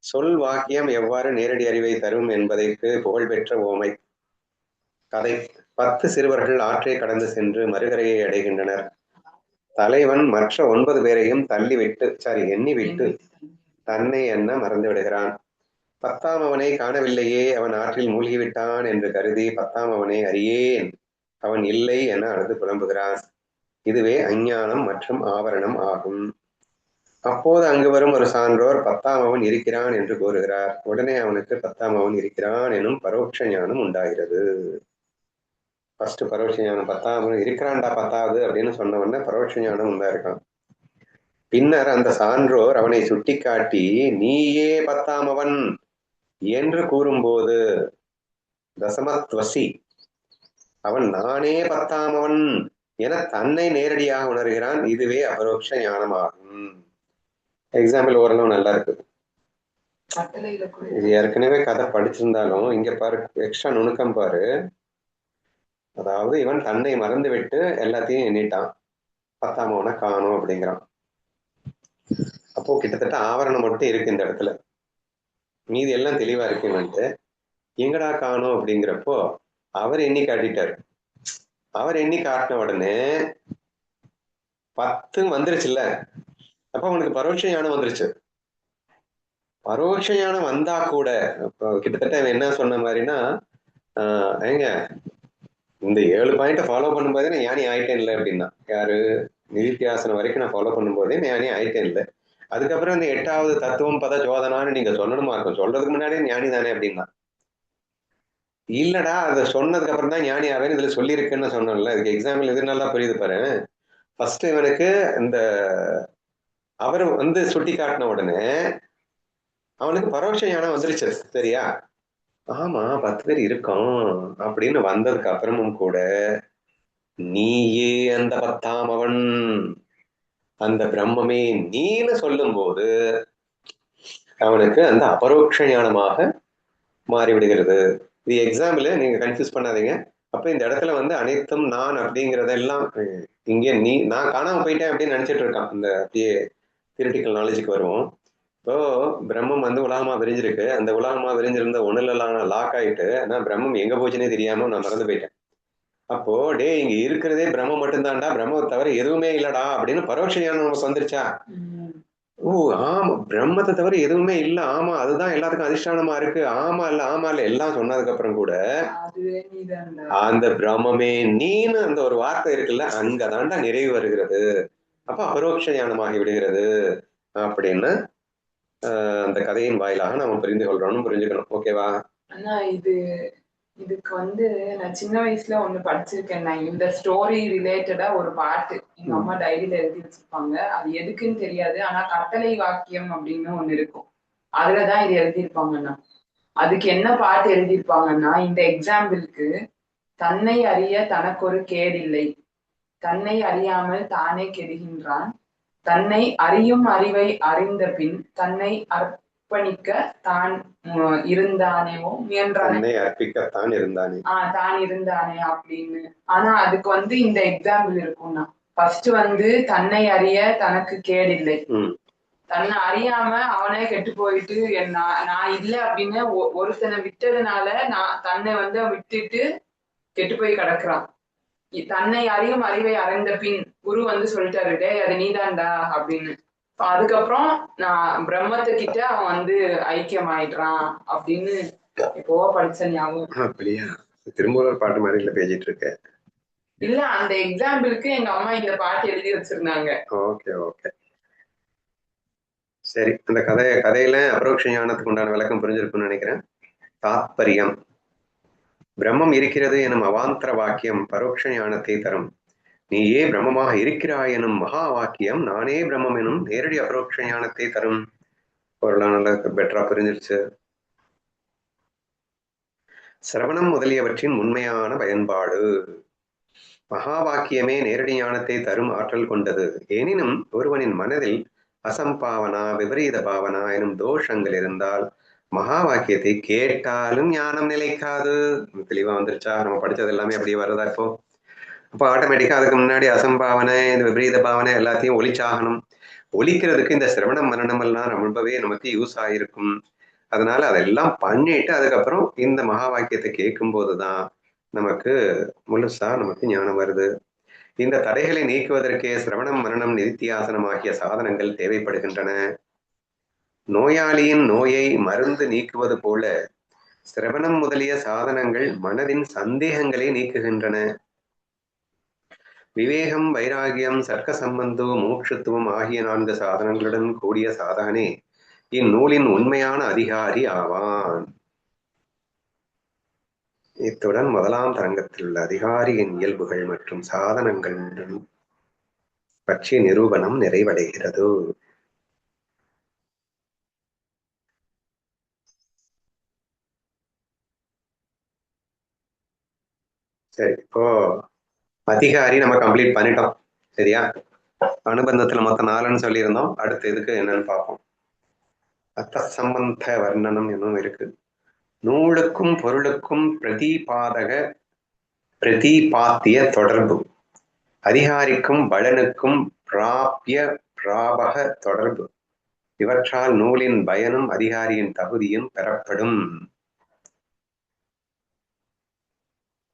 சொல் வாக்கியம் எவ்வாறு நேரடி அறிவை தரும் என்பதற்கு புகழ்பெற்ற ஓமை கதை. 10 சிறுவர்கள் ஆற்றை கடந்து சென்று மறுகரையை அடைகின்றனர். தலைவன் மற்ற 9 பேரையும் எண்ணிவிட்டு தன்னை எண்ண மறந்து விடுகிறான். 10ஆம் அவனை காணவில்லையே, அவன் ஆற்றில் மூழ்கிவிட்டான் என்று கருதி 10ஆம் அவனை அறியேன், அவன் இல்லை என அழுது புலம்புகிறான். இதுவே அஞ்ஞானம் மற்றும் ஆவரணம் ஆகும். அப்போது அங்கு வரும் ஒரு சான்றோர் 10ஆம் அவன் இருக்கிறான் என்று கூறுகிறார். உடனே அவனுக்கு 10ஆம் அவன் இருக்கிறான் எனும் பரோட்ச ஞானம் உண்டாகிறது. ஃபர்ஸ்ட் பரோட்ச ஞானம், 10ஆம் அவன் இருக்கிறான்டா 10வது அப்படின்னு சொன்ன உடனே பரோட்ச ஞானம் உண்டாயிருக்கான். பின்னர் அந்த சான்றோர் அவனை சுட்டிக்காட்டி நீயே 10ஆம் அவன் என்று கூறும்போது தசமத்வசி அவன் நானே 10ஆம் அவன் என தன்னை நேரடியாக உணர்கிறான். இதுவே அபரோக்ஷ ஞானமாகும். எக்ஸாம்பிள் ஓரளவு நல்லா இருக்கு. இது ஏற்கனவே கதை படிச்சிருந்தாலும் இங்க பாரு, எக்ஸ்ட்ரா நுணுக்கம் பாரு. அதாவது இவன் தன்னை மறந்து விட்டு எல்லாத்தையும் எண்ணிட்டான், 10ஆம் அவனை காணும் அப்படிங்கிறான். அப்போ கிட்டத்தட்ட ஆவரணம் மட்டும் இருக்கு இந்த இடத்துல, மீதி எல்லாம் தெளிவா இருக்குன்னுட்டு எங்கடா காணும் அப்படிங்கிறப்போ அவர் எண்ணி காட்டிட்டாரு. அவர் எண்ணி காட்டின உடனே 10 வந்துருச்சுல்ல, அப்ப அவனுக்கு பரோட்ச ஞானம் வந்துருச்சு. பரோட்ச ஞானம் வந்தா கூட கிட்டத்தட்ட என்ன சொன்ன மாதிரினா, ஏங்க இந்த 7 பாயிண்ட ஃபாலோ பண்ணும்போதே நான் ஞானி ஆயிட்டேன் இல்லை அப்படின்னா, யாரு நிதித்தியாசனம் வரைக்கும் நான் ஃபாலோ பண்ணும்போதே ஞானி ஆயிட்டேன் இல்லை. அதுக்கப்புறம் இந்த 8வது தத்துவம் பத ஜோதனான்னு நீங்க சொல்லணுமா இருக்கும், சொல்றதுக்கு முன்னாடியே ஞானி தானே அப்படின்னா. இல்லடா, அதை சொன்னதுக்கு அப்புறம் தான் ஞானி ஆவேன்னு இதுல சொல்லியிருக்குன்னு சொன்னோம்ல. இதுக்கு எக்ஸாம்பிள் இது நல்லா புரியுது பாரு. ஃபர்ஸ்ட் இவனுக்கு இந்த அவர் சுட்டி காட்டின உடனே அவனுக்கு பரோட்ச ஞானம் வந்துருச்சு. சரியா? ஆமா 10 பேர் இருக்கோம் அப்படின்னு வந்ததுக்கு அப்புறமும் கூட நீயே அந்த 10ஆம் அவன், அந்த பிரம்மமே நீன்னு சொல்லும் போது அவனுக்கு அந்த அபரோக்ஷ ஞானமாக மாறிவிடுகிறது. இது எக்ஸாம்பிள், நீங்க கன்ஃபியூஸ் பண்ணாதீங்க. அப்ப இந்த இடத்துல அனைத்தும் நான் அப்படிங்கிறதெல்லாம் இங்கே நான் காணாம போயிட்டேன் அப்படின்னு நினைச்சிட்டு இருக்கான். இந்த தியரிட்டிக்கல் நாலேஜுக்கு வருவோம். இப்போ பிரம்மம் உலகமா விரிஞ்சிருக்கு. அந்த உலகமா விரிஞ்சிருந்த ஒண்ணுலாம் லாக் ஆயிட்டு நான் பிரம்மம் எங்க போச்சுன்னே தெரியாம நான் மறந்து போயிட்டேன். அப்போ இங்க இருக்கிறதே பிரம்மம் மட்டும்தான்டா, பிரம்மத்தை தவிர எதுவுமே இல்லடா அப்படின்னு பரோட்ச ஞானம் நமக்கு வந்துருச்சா? ஓ ஆமா, பிரம்மத்தை தவிர எதுவுமே இல்ல, ஆமா அதுதான் எல்லாத்துக்கும் அதிஷ்டானமா இருக்கு, ஆமா இல்ல எல்லாம் சொன்னதுக்கு அப்புறம் கூட அந்த பிரம்மமே நீன்னு அந்த ஒரு வார்த்தை இருக்குல்ல, அங்கதான்டா நிறைவு வருகிறது. அப்ப அபரோக்ஷ ஞானமாகி விடுகிறது அப்படின்னு அந்த கதையின் வாயிலாக நாம புரிந்து கொள்றோம்னு புரிஞ்சுக்கணும். ஓகேவா? ஆனா இதுக்கு நான் சின்ன வயசுல ஒண்ணு படிச்சிருக்கேன். நான் இந்த ஸ்டோரி ரிலேட்டடா ஒரு பாட்டு எங்க அம்மா டைரியில எழுதி வச்சிருப்பாங்க. அது எதுக்குன்னு தெரியாது, ஆனா கட்டளை வாக்கியம் அப்படின்னு ஒண்ணு இருக்கும், அதுலதான் இது எழுதியிருப்பாங்கன்னா. அதுக்கு என்ன பாட்டு எழுதியிருப்பாங்கன்னா, இந்த எக்ஸாம்பிளுக்கு தன்னை அறிய தனக்கு ஒரு கேடில்லை, தன்னை அறியாமல் தானே கெடுகின்றான். தன்னை அறியும் அறிவை அறிந்த பின் தன்னை அர்ப்பணிக்க தான் இருந்தானேவோ முயன்றானே. தன்னை அர்ப்பிக்கத்தான் இருந்தானே. தான் இருந்தானே அப்படின்னு. ஆனா அதுக்கு வந்து இந்த எக்ஸாம்பிள் இருக்கும்னா, ஃபர்ஸ்ட் வந்து தன்னை அறிய தனக்கு கேடில்லை, தன்னை அறியாம அவனே கெட்டு போயிட்டு நான் இல்லை அப்படின்னு ஒருத்தனை விட்டதுனால நான் தன்னை வந்து விட்டுட்டு கெட்டு போய் கிடக்குறான். தன்னை அறியும் அறிவை அறிந்த பின் குரு வந்து சொல்லிட்டாரு, டே அது நீதான்டா அப்படின்னு. அதுக்கப்புறம் நான் பிரம்மத்தை கிட்ட அவன் வந்து ஐக்கியம் ஆயிடுறான் அப்படின்னு இப்போ படிச்ச ஞாபகம். அப்படியா? திரும்ப ஒரு பாட்டு மாதிரி இல்ல பேசிட்டு இருக்க. இல்ல, அந்த எக்ஸாம்பிளுக்கு எங்க அம்மா இந்த பாட்டு எழுதி வச்சிருந்தாங்க. ஓகே ஓகே சரி. அந்த கதையில அபரோக்ஷ ஞானத்துக்கு உண்டான விளக்கம் புரிஞ்சிருக்கும்னு நினைக்கிறேன். தாத்பரியம்: பிரம்மம் இருக்கிறது எனும் அவாந்தர வாக்கியம் பரோட்ச ஞானத்தை தரும். நீயே பிரம்மமாக இருக்கிறாய் எனும் மகா வாக்கியம் நானே பிரம்மம் எனும் நேரடி அபரோக்ஷ ஞானத்தை தரும். பொருளான பெட்டரா புரிஞ்சிருச்சு. சிரவணம் முதலியவற்றின் உண்மையான பயன்பாடு: மகா வாக்கியமே நேரடி ஞானத்தை தரும் ஆற்றல் கொண்டது. எனினும் ஒருவனின் மனதில் அசம்பாவனா, விபரீத பாவனா எனும் தோஷங்கள் இருந்தால் மகா வாக்கியத்தை கேட்டாலும் ஞானம் நிலைக்காது. தெளிவா வந்துருச்சா? நம்ம படிச்சது எல்லாமே அப்படியே வருதா? அப்போ ஆட்டோமேட்டிக்கா அதுக்கு முன்னாடி அசம்பாவனை, இந்த விபரீத பாவனை எல்லாத்தையும் ஒழிச்சாகணும். ஒழிக்கிறதுக்கு இந்த சிரவணம் மரணம் எல்லாம் ரொம்பவே நமக்கு யூஸ் ஆகிருக்கும். அதனால அதெல்லாம் பண்ணிட்டு அதுக்கப்புறம் இந்த மகா வாக்கியத்தை கேட்கும் போதுதான் நமக்கு முழுசா நமக்கு ஞானம் வருது. இந்த தடைகளை நீக்குவதற்கே சிரவணம் மரணம் நிதித்தியாசனம் ஆகிய சாதனங்கள் தேவைப்படுகின்றன. நோயாளியின் நோயை மருந்து நீக்குவது போல சிரவணம் முதலிய சாதனங்கள் மனதின் சந்தேகங்களை நீக்குகின்றன. விவேகம், வைராகியம், சர்க்க சம்பந்தோ, மோட்சத்துவம் ஆகிய 4 சாதனங்களுடன் கூடிய சாதகனே இந்நூலின் உண்மையான அதிகாரி ஆவான். இத்துடன் முதலாம் தரங்கத்தில் உள்ள அதிகாரியின் இயல்புகள் மற்றும் சாதனங்கள் பற்றிய நிரூபணம் நிறைவடைகிறது. சரி, இப்போ அதிகாரி நம்ம கம்ப்ளீட் பண்ணிட்டோம். சரியா? அனுபந்தத்துல மொத்தம் 4ன்னு சொல்லியிருந்தோம். அடுத்து இதுக்கு என்னன்னு பார்ப்போம். அர்த்த சம்பந்த வர்ணனம் என்னும் இருக்கு. நூலுக்கும் பொருளுக்கும் பிரதிபாத்திய தொடர்பு, அதிகாரிக்கும் பலனுக்கும் பிராபிய பிராபக தொடர்பு, இவற்றால் நூலின் பயனும் அதிகாரியின் தகுதியும் பெறப்படும்.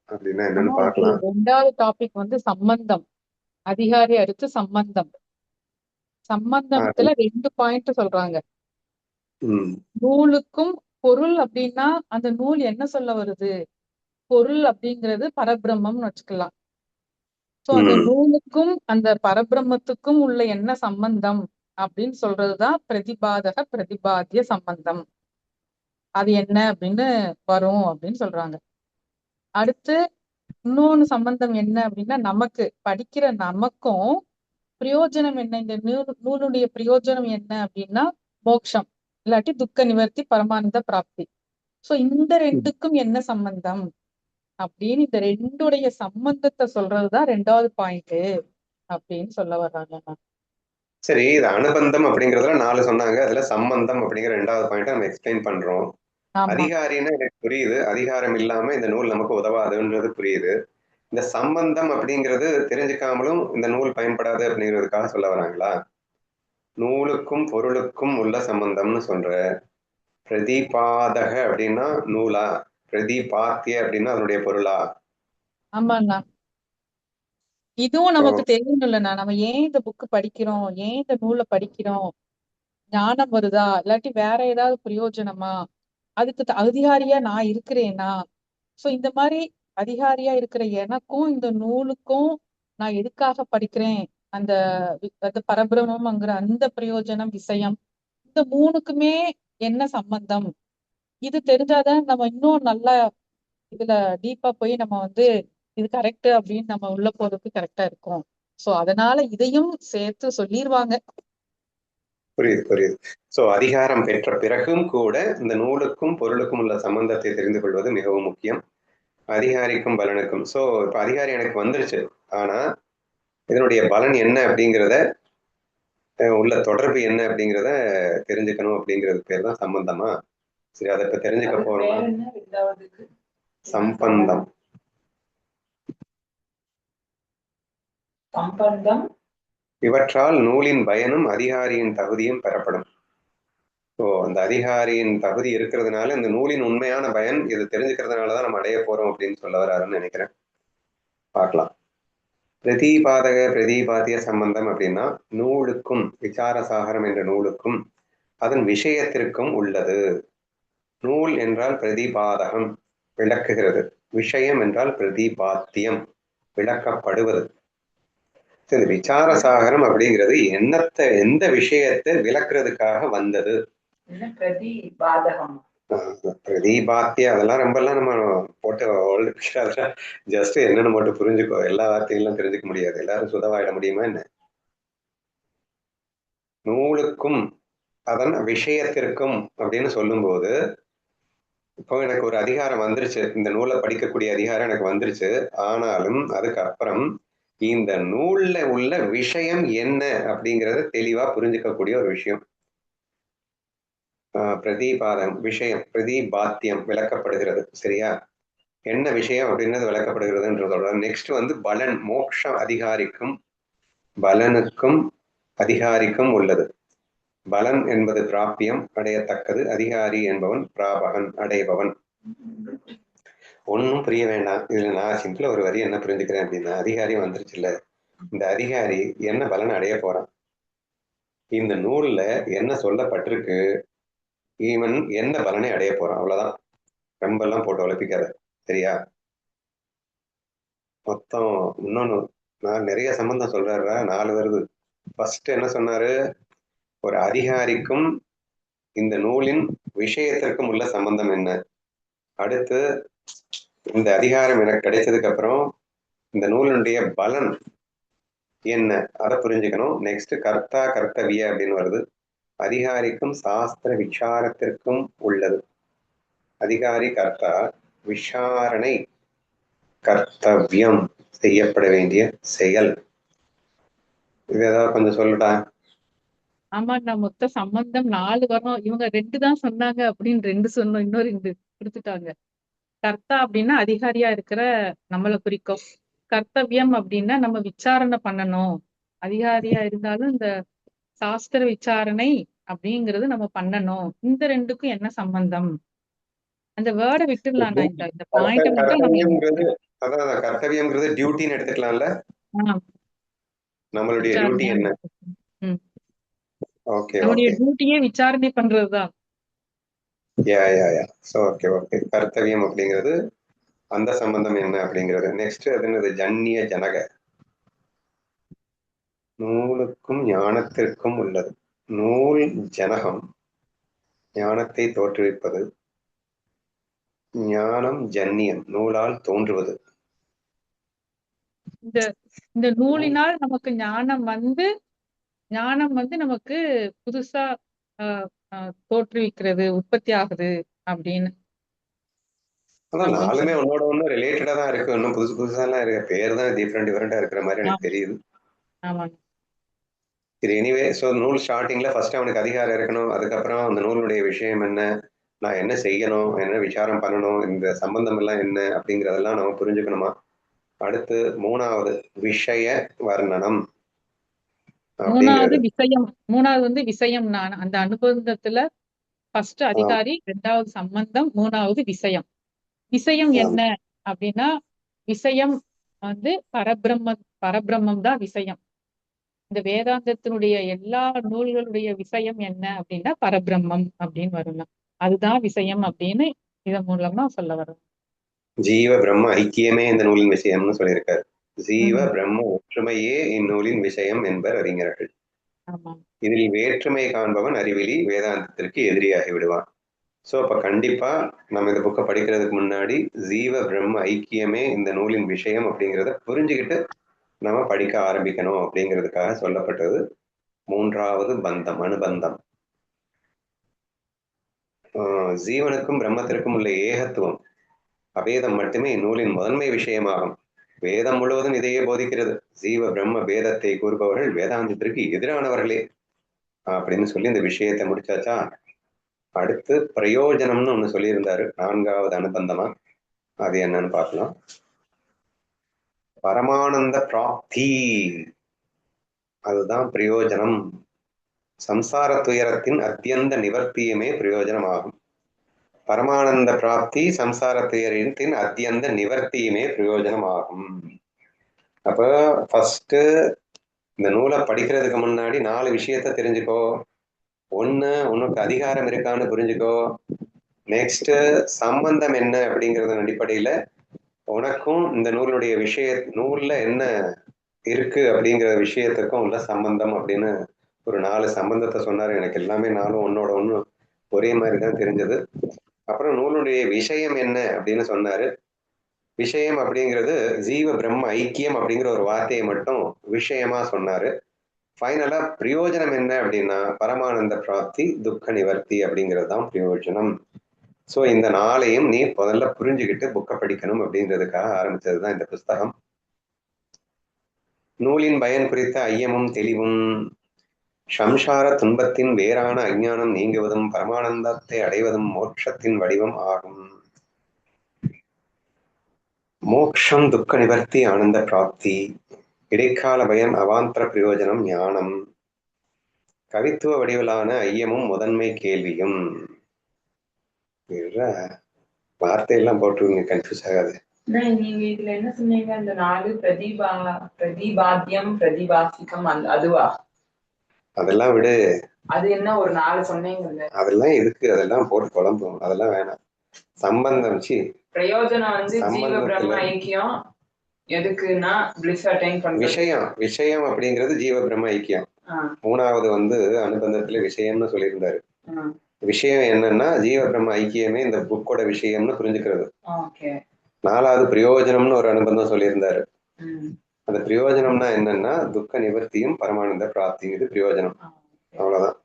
அப்படின்னா என்னன்னு பார்க்கலாம். 2வது டாபிக் வந்து சம்பந்தம். அதிகாரி அடுத்து சம்பந்தம். சம்பந்தத்துல 2 பாயிண்ட் சொல்றாங்க. நூலுக்கும் பொருள் அப்படின்னா அந்த நூல் என்ன சொல்ல வருது? பொருள் அப்படிங்கிறது பரபிரம்மம்னு வச்சுக்கலாம். சோ அந்த நூலுக்கும் அந்த பரபிரம்மத்துக்கும் உள்ள என்ன சம்பந்தம் அப்படின்னு சொல்றதுதான் பிரதிபாதக பிரதிபாத்திய சம்பந்தம். அது என்ன அப்படின்னு வரும் அப்படின்னு சொல்றாங்க. அடுத்து இன்னொன்னு சம்பந்தம் என்ன அப்படின்னா, நமக்கு படிக்கிற நமக்கும் பிரயோஜனம் என்ன? இந்த நூலுடைய பிரயோஜனம் என்ன அப்படின்னா மோட்சம், இல்லாட்டி துக்க நிவர்த்தி, பரமானந்த பிராப்தி. சோ இந்த 2க்கும் என்ன சம்பந்தம் அப்படின்னு இந்த 2உடைய சம்பந்தத்தை சொல்றதுதான் 2வது பாயிண்ட் அப்படின்னு சொல்ல வர்றாங்க. சரி, இது அனுபந்தம் அப்படிங்கறதுல 4 சொன்னாங்க. அதுல சம்பந்தம் அப்படிங்கிற 2வது பாயிண்ட் நம்ம எக்ஸ்பிளைன் பண்றோம். அதிகாரின்னு எனக்கு புரியுது. அதிகாரம் இல்லாம இந்த நூல் நமக்கு உதவாதுன்றது புரியுது. இந்த சம்பந்தம் அப்படிங்கிறது தெரிஞ்சுக்காமலும் இந்த நூல் பயன்படாது அப்படிங்கிறதுக்காக சொல்ல வராங்களா? நூலுக்கும் பொருளுக்கும் உள்ள சம்பந்தம்னு சொல்ற. பிரதிபாதக அப்படின்னா நூலா? பிரதிபாத்திய அப்படின்னா அதனுடைய பொருளா? ஆமாண்ணா, இதுவும் நமக்கு தெரியும் இல்லைண்ணா. நம்ம ஏன் இந்த புக்கு படிக்கிறோம், ஏன் இந்த நூலை படிக்கிறோம்? ஞானம் வருதா, இல்லாட்டி வேற ஏதாவது பிரயோஜனமா, அதுக்கு அதிகாரியா நான் இருக்கிறேனா? சோ இந்த மாதிரி அதிகாரியா இருக்கிற எனக்கும் இந்த நூலுக்கும் நான் எதுக்காக படிக்கிறேன்? அந்த பரபிரமம்ங்கிற அந்த பிரயோஜனம், விஷயம், இந்த 3க்குமே என்ன சம்பந்தம்? இது தெரிஞ்சாதான் நம்ம இன்னும் நல்லா இதுல டீப்பா போய் நம்ம வந்து இது கரெக்ட் அப்படின்னு நம்ம உள்ள போறதுக்கு கரெக்டா இருக்கும். சோ அதனால இதையும் சேர்த்து சொல்லிருவாங்க. புரியுது. சோ அதிகாரம் பெற்ற பிறகும் கூட இந்த நூலுக்கும் பொருளுக்கும் உள்ள சம்பந்தத்தை தெரிந்து கொள்வது மிகவும் முக்கியம். அதிகாரிக்கும் பலனுக்கும். சோ இப்ப அதிகாரி எனக்கு வந்துருச்சு, ஆனா இதனுடைய பலன் என்ன அப்படிங்கிறத உள்ள தொடர்பு என்ன அப்படிங்கிறத தெரிஞ்சுக்கணும் அப்படிங்கிறது பேர் தான் சம்பந்தமா. சரி, அதை இப்ப தெரிஞ்சுக்க அதுக்கு போறோம். பேர் என்ன ரெண்டாவதுக்கு? சம்பந்தம். சம்பந்தம். இவற்றால் நூலின் பயனும் அதிகாரியின் தகுதியும் பெறப்படும். ஸோ அந்த அதிகாரியின் தகுதி இருக்கிறதுனால இந்த நூலின் உண்மையான பயன் இது தெரிஞ்சுக்கிறதுனாலதான் நம்ம அடைய போறோம் அப்படின்னு சொல்ல வராருன்னு நினைக்கிறேன். பார்க்கலாம். பிரதிபாதக பிரதிபாத்திய சம்பந்தம் அப்படின்னா நூலுக்கும் விசாரசாகரம் என்ற நூலுக்கும் அதன் விஷயத்திற்கும் உள்ளது. நூல் என்றால் பிரதிபாதகம், விளக்குகிறது. விஷயம் என்றால் பிரதிபாத்தியம், விளக்கப்படுவது. சரி, விசாரசாகரம் அப்படிங்கிறது எந்த விஷயத்தை விளக்குறதுக்காக வந்தது. பிரதிபாதகம், பிரதிபாத்திய அதெல்லாம் ரொம்பலாம் நம்ம போட்டு ஜஸ்ட் என்னன்னு மட்டும் புரிஞ்சுக்கோ. எல்லா வார்த்தைகளும் தெரிஞ்சுக்க முடியாது. எல்லாரும் சுதவாயிட முடியுமா என்ன? நூலுக்கும் அதன் விஷயத்திற்கும் அப்படின்னு சொல்லும்போது இப்போ எனக்கு ஒரு அதிகாரம் வந்துருச்சு, இந்த நூலை படிக்கக்கூடிய அதிகாரம் எனக்கு வந்துருச்சு. ஆனாலும் அதுக்கப்புறம் இந்த நூல்ல உள்ள விஷயம் என்ன அப்படிங்கறத தெளிவா புரிஞ்சுக்கக்கூடிய ஒரு விஷயம். பிரதிபாதம், விஷயம், பிரதிபாத்தியம், விளக்கப்படுகிறது. சரியா? என்ன விஷயம் அப்படின்றது விளக்கப்படுகிறதுன்றதோட நெக்ஸ்ட் வந்து பலன், மோட்சம் அதிகாரிக்கும் பலனுக்கும் அதிகாரிக்கும் உள்ளது. பலன் என்பது பிராபியம், அடையத்தக்கது. அதிகாரி என்பவன் பிராபகன், அடைபவன். ஒன்னும் புரிய வேண்டாம். இதுல நான் சிம்பிளா ஒரு வரி என்ன புரிஞ்சுக்கிறேன் அப்படின்னா, அதிகாரி வந்துருச்சு இல்ல, இந்த அதிகாரி என்ன பலன் அடைய போறான், இந்த நூல்ல என்ன சொல்லப்பட்டிருக்கு, இவன் என்ன பலனை அடைய போறான், அவ்வளவுதான். ரொம்ப எல்லாம் போட்டு உழப்பிக்காத. சரியா? மொத்தம் இன்னொன்னு நான் நிறைய சம்பந்தம் சொல்றாரு, 4 வருது. ஃபர்ஸ்ட் என்ன சொன்னாரு, ஒரு அதிகாரிக்கும் இந்த நூலின் விஷயத்திற்கும் உள்ள சம்பந்தம் என்ன. அடுத்து இந்த அதிகாரம் எனக்கு கிடைச்சதுக்கு அப்புறம் இந்த நூலினுடைய பலன் என்ன, அதை புரிஞ்சுக்கணும். நெக்ஸ்ட் கர்த்தா கர்த்தவிய அப்படின்னு வருது. அதிகாரிக்கும் சாஸ்திர விசாரத்திற்கும் உள்ளது. அதிகாரி கர்த்தா, விசாரணை கர்த்தவியம், செய்யப்பட வேண்டிய செயல். இது ஏதாவது கொஞ்சம் சொல்லட்டா? ஆமா, நான் மொத்த சம்பந்தம் 4 வரும். இவங்க 2 தான் சொன்னாங்க அப்படின்னு 2 சொன்னோம், இன்னும் 2 கொடுத்துட்டாங்க. கர்த்தா அப்படின்னா அதிகாரியா இருக்கிற நம்மளை குறிக்கும். கர்த்தவியம் அப்படின்னா நம்ம விசாரணை பண்ணணும். அதிகாரியா இருந்தாலும் இந்த சாஸ்திர விசாரணை அப்படிங்கறது நம்ம பண்ணணும். இந்த 2க்கும் என்ன சம்பந்தம்? அந்த வேர்டை விட்டுடலாம். நான் இந்த பாயிண்ட் மட்டும் நம்ம கர்த்தவியம்ங்கிறது, அதான் கர்த்தவியம்ங்கிறது டியூட்டின்னு எடுத்துக்கலாம்ல. நம்மளுடைய டியூட்டி என்ன? ஓகே, நம்மளுடைய டியூட்டியே விசாரணை பண்றதுதான். ஓகே. கர்த்தவியம் அப்படிங்கிறது அந்த சம்பந்தம் என்ன அப்படிங்கிறது. நெக்ஸ்ட் அது என்னது, ஜன்னிய ஜனக, நூலுக்கும் ஞானத்திற்கும் உள்ளது. நூல் ஜனகம், ஞானத்தை தோற்றுவிப்பது. ஞானம் ஜன்னியம், நூலால் தோன்றுவது. இந்த நூலினால் நமக்கு ஞானம் வந்து நமக்கு புதுசா தோற்றுவிக்கிறது, உற்பத்தி ஆகுது அப்படின்னு. அதான் 4மே ஒன்னோட ஒண்ணு ரிலேட்டடா தான் இருக்கு. இன்னும் புதுசா எல்லாம் இருக்கு. பேர் தான் டிஃபரெண்டா இருக்கிற மாதிரி எனக்கு தெரியுது. சரி, எனிவே, ஸோ நூல் ஸ்டார்டிங்ல ஃபர்ஸ்ட் அவனுக்கு அதிகாரம் இருக்கணும். அதுக்கப்புறம் அந்த நூலுடைய விஷயம் என்ன, நான் என்ன செய்யணும், என்ன விசாரம் பண்ணணும், இந்த சம்பந்தம் எல்லாம் என்ன அப்படிங்கிறதெல்லாம் நம்ம புரிஞ்சுக்கணுமா. அடுத்து 3வது விஷய வர்ணனம். மூணாவது வந்து விஷயம். நான் அந்த அனுபந்தத்துல ஃபர்ஸ்ட் அதிகாரி, 2வது சம்பந்தம், 3வது விஷயம். விஷயம் என்ன அப்படின்னா, விஷயம் வந்து பரபிரம்மம் தான் விஷயம். இந்த வேதாந்தத்தினுடைய எல்லா நூல்களுடைய விஷயம் என்ன அப்படின்னா பரபிரம்மம் அப்படின்னு வரலாம். அதுதான் விஷயம் அப்படின்னு இதன் மூலமா சொல்ல வரும். ஜீவ பிரம்ம ஐக்கியமே இந்த நூலின் விஷயம்னு சொல்லியிருக்காரு. ஜீவ பிரம்ம ஒற்றுமையே இந்நூலின் விஷயம் என்பர் அறிஞர்கள். இதில் வேற்றுமை காண்பவன் அறிவிலி, வேதாந்தத்திற்கு எதிரியாகி விடுவான். ஸோ அப்ப கண்டிப்பா நம்ம இந்த புக்கை படிக்கிறதுக்கு முன்னாடி ஜீவ பிரம்ம ஐக்கியமே இந்த நூலின் விஷயம் அப்படிங்கிறத புரிஞ்சுக்கிட்டு நம்ம படிக்க ஆரம்பிக்கணும் அப்படிங்கிறதுக்காக சொல்லப்பட்டது 3வது பந்தம், அனுபந்தம். ஜீவனுக்கும் பிரம்மத்திற்கும் உள்ள ஏகத்துவம், அபேதம் மட்டுமே இந்நூலின் முதன்மை விஷயமாகும். வேதம் முழுவதும் இதையே போதிக்கிறது. ஜீவ பிரம்ம பேதத்தை கூறுபவர்கள் வேதாந்தத்திற்கு எதிரானவர்களே அப்படின்னு சொல்லி இந்த விஷயத்தை முடிச்சாச்சா. அடுத்து பிரயோஜனம்னு ஒண்ணு சொல்லியிருந்தாரு 4வது அனுபந்தமா. அது என்னன்னு பார்க்கலாம். பரமானந்த பிராப்தி, அதுதான் பிரயோஜனம். சம்சார துயரத்தின் அத்தியந்த நிவர்த்தியுமே பிரயோஜனமாகும். பரமானந்த பிராப்தி சம்சார துயரத்தின் அத்தியந்த நிவர்த்தியுமே பிரயோஜனமாகும். அப்ப ஃபர்ஸ்ட் இந்த நூலை படிக்கிறதுக்கு முன்னாடி 4 விஷயத்த தெரிஞ்சுக்கோ. ஒண்ணு, உனக்கு அதிகாரம் இருக்கான்னு புரிஞ்சுக்கோ. நெக்ஸ்ட், சம்பந்தம் என்ன அப்படிங்கறதன் அடிப்படையில உனக்கும் இந்த நூலுடைய நூல்ல என்ன இருக்கு அப்படிங்கிற விஷயத்துக்கும் உள்ள சம்பந்தம் அப்படின்னு ஒரு 4 சம்பந்தத்தை சொன்னாரு. எனக்கு எல்லாமே 4 ஒன்னோட ஒண்ணு ஒரே மாதிரி தான் தெரிஞ்சது. அப்புறம் நூலுடைய விஷயம் என்ன அப்படின்னு சொன்னாரு. விஷயம் அப்படிங்கிறது ஜீவ பிரம்ம ஐக்கியம் அப்படிங்கிற ஒரு வார்த்தையை மட்டும் விஷயமா சொன்னாரு. ஃபைனலா பிரயோஜனம் என்ன அப்படின்னா பரமானந்த பிராப்தி துக்க நிவர்த்தி அப்படிங்கிறது தான் பிரயோஜனம். ஸோ இந்த 4ஐயும் நீ முதல்ல புரிஞ்சுக்கிட்டு புக்கை படிக்கணும் அப்படிங்கிறதுக்காக ஆரம்பிச்சதுதான் இந்த புஸ்தகம். நூலின் பயன் குறித்த ஐயமும் தெளிவும், சம்சார துன்பத்தின் வேறான அஞ்ஞானம் நீங்குவதும் பரமானந்தத்தை அடைவதும் மோட்சத்தின் வடிவம் ஆகும். மோக்ஷம் துக்க நிவர்த்தி ஆனந்த பிராப்தி, இடைக்கால பயன் அவாந்தர பிரயோஜனம் ஞானம், கவித்துவ வடிவிலான ஐயமும் முதன்மை கேள்வியும். வார்த்தையெல்லாம் போட்டு கன்ஃபியூஸ் ஆகாது. நீங்க இதுல என்ன சொன்னீங்க? அந்த 4 பிரதிபாத்தியம் பிரதிபாசிக்கம் அதுவா? அதெல்லாம் விடு. அது என்ன ஒரு 4 சொன்னீங்கல்ல, அதெல்லாம் எதுக்கு? அதெல்லாம் போட்டு குழம்பும், அதெல்லாம் வேணாம். சம்பந்தம் பிரயோஜனம் வந்து ஜீவ பிரம்ம ஐக்கியம் எதுக்குன்னா bliss attain பண்றது. விஷயம் அப்படிங்கிறது ஜீவ பிரம்ம ஐக்கியம். 3வது அனுபந்தத்துல விஷயம்னு சொல்லியிருந்தாரு. விஷயம் என்னன்னா ஜீவ பிரம்ம ஐக்கியமே இந்த புக்கோட விஷயம்னு புரிஞ்சுக்கிறது. 4வது பிரயோஜனம்னு ஒரு அனுபந்தம் சொல்லியிருந்தாரு. அந்த பிரயோஜனம்னா என்னன்னா துக்க நிவர்த்தியும் பரமானந்த பிராப்தியும், இது பிரயோஜனம். அவ்வளவுதான்.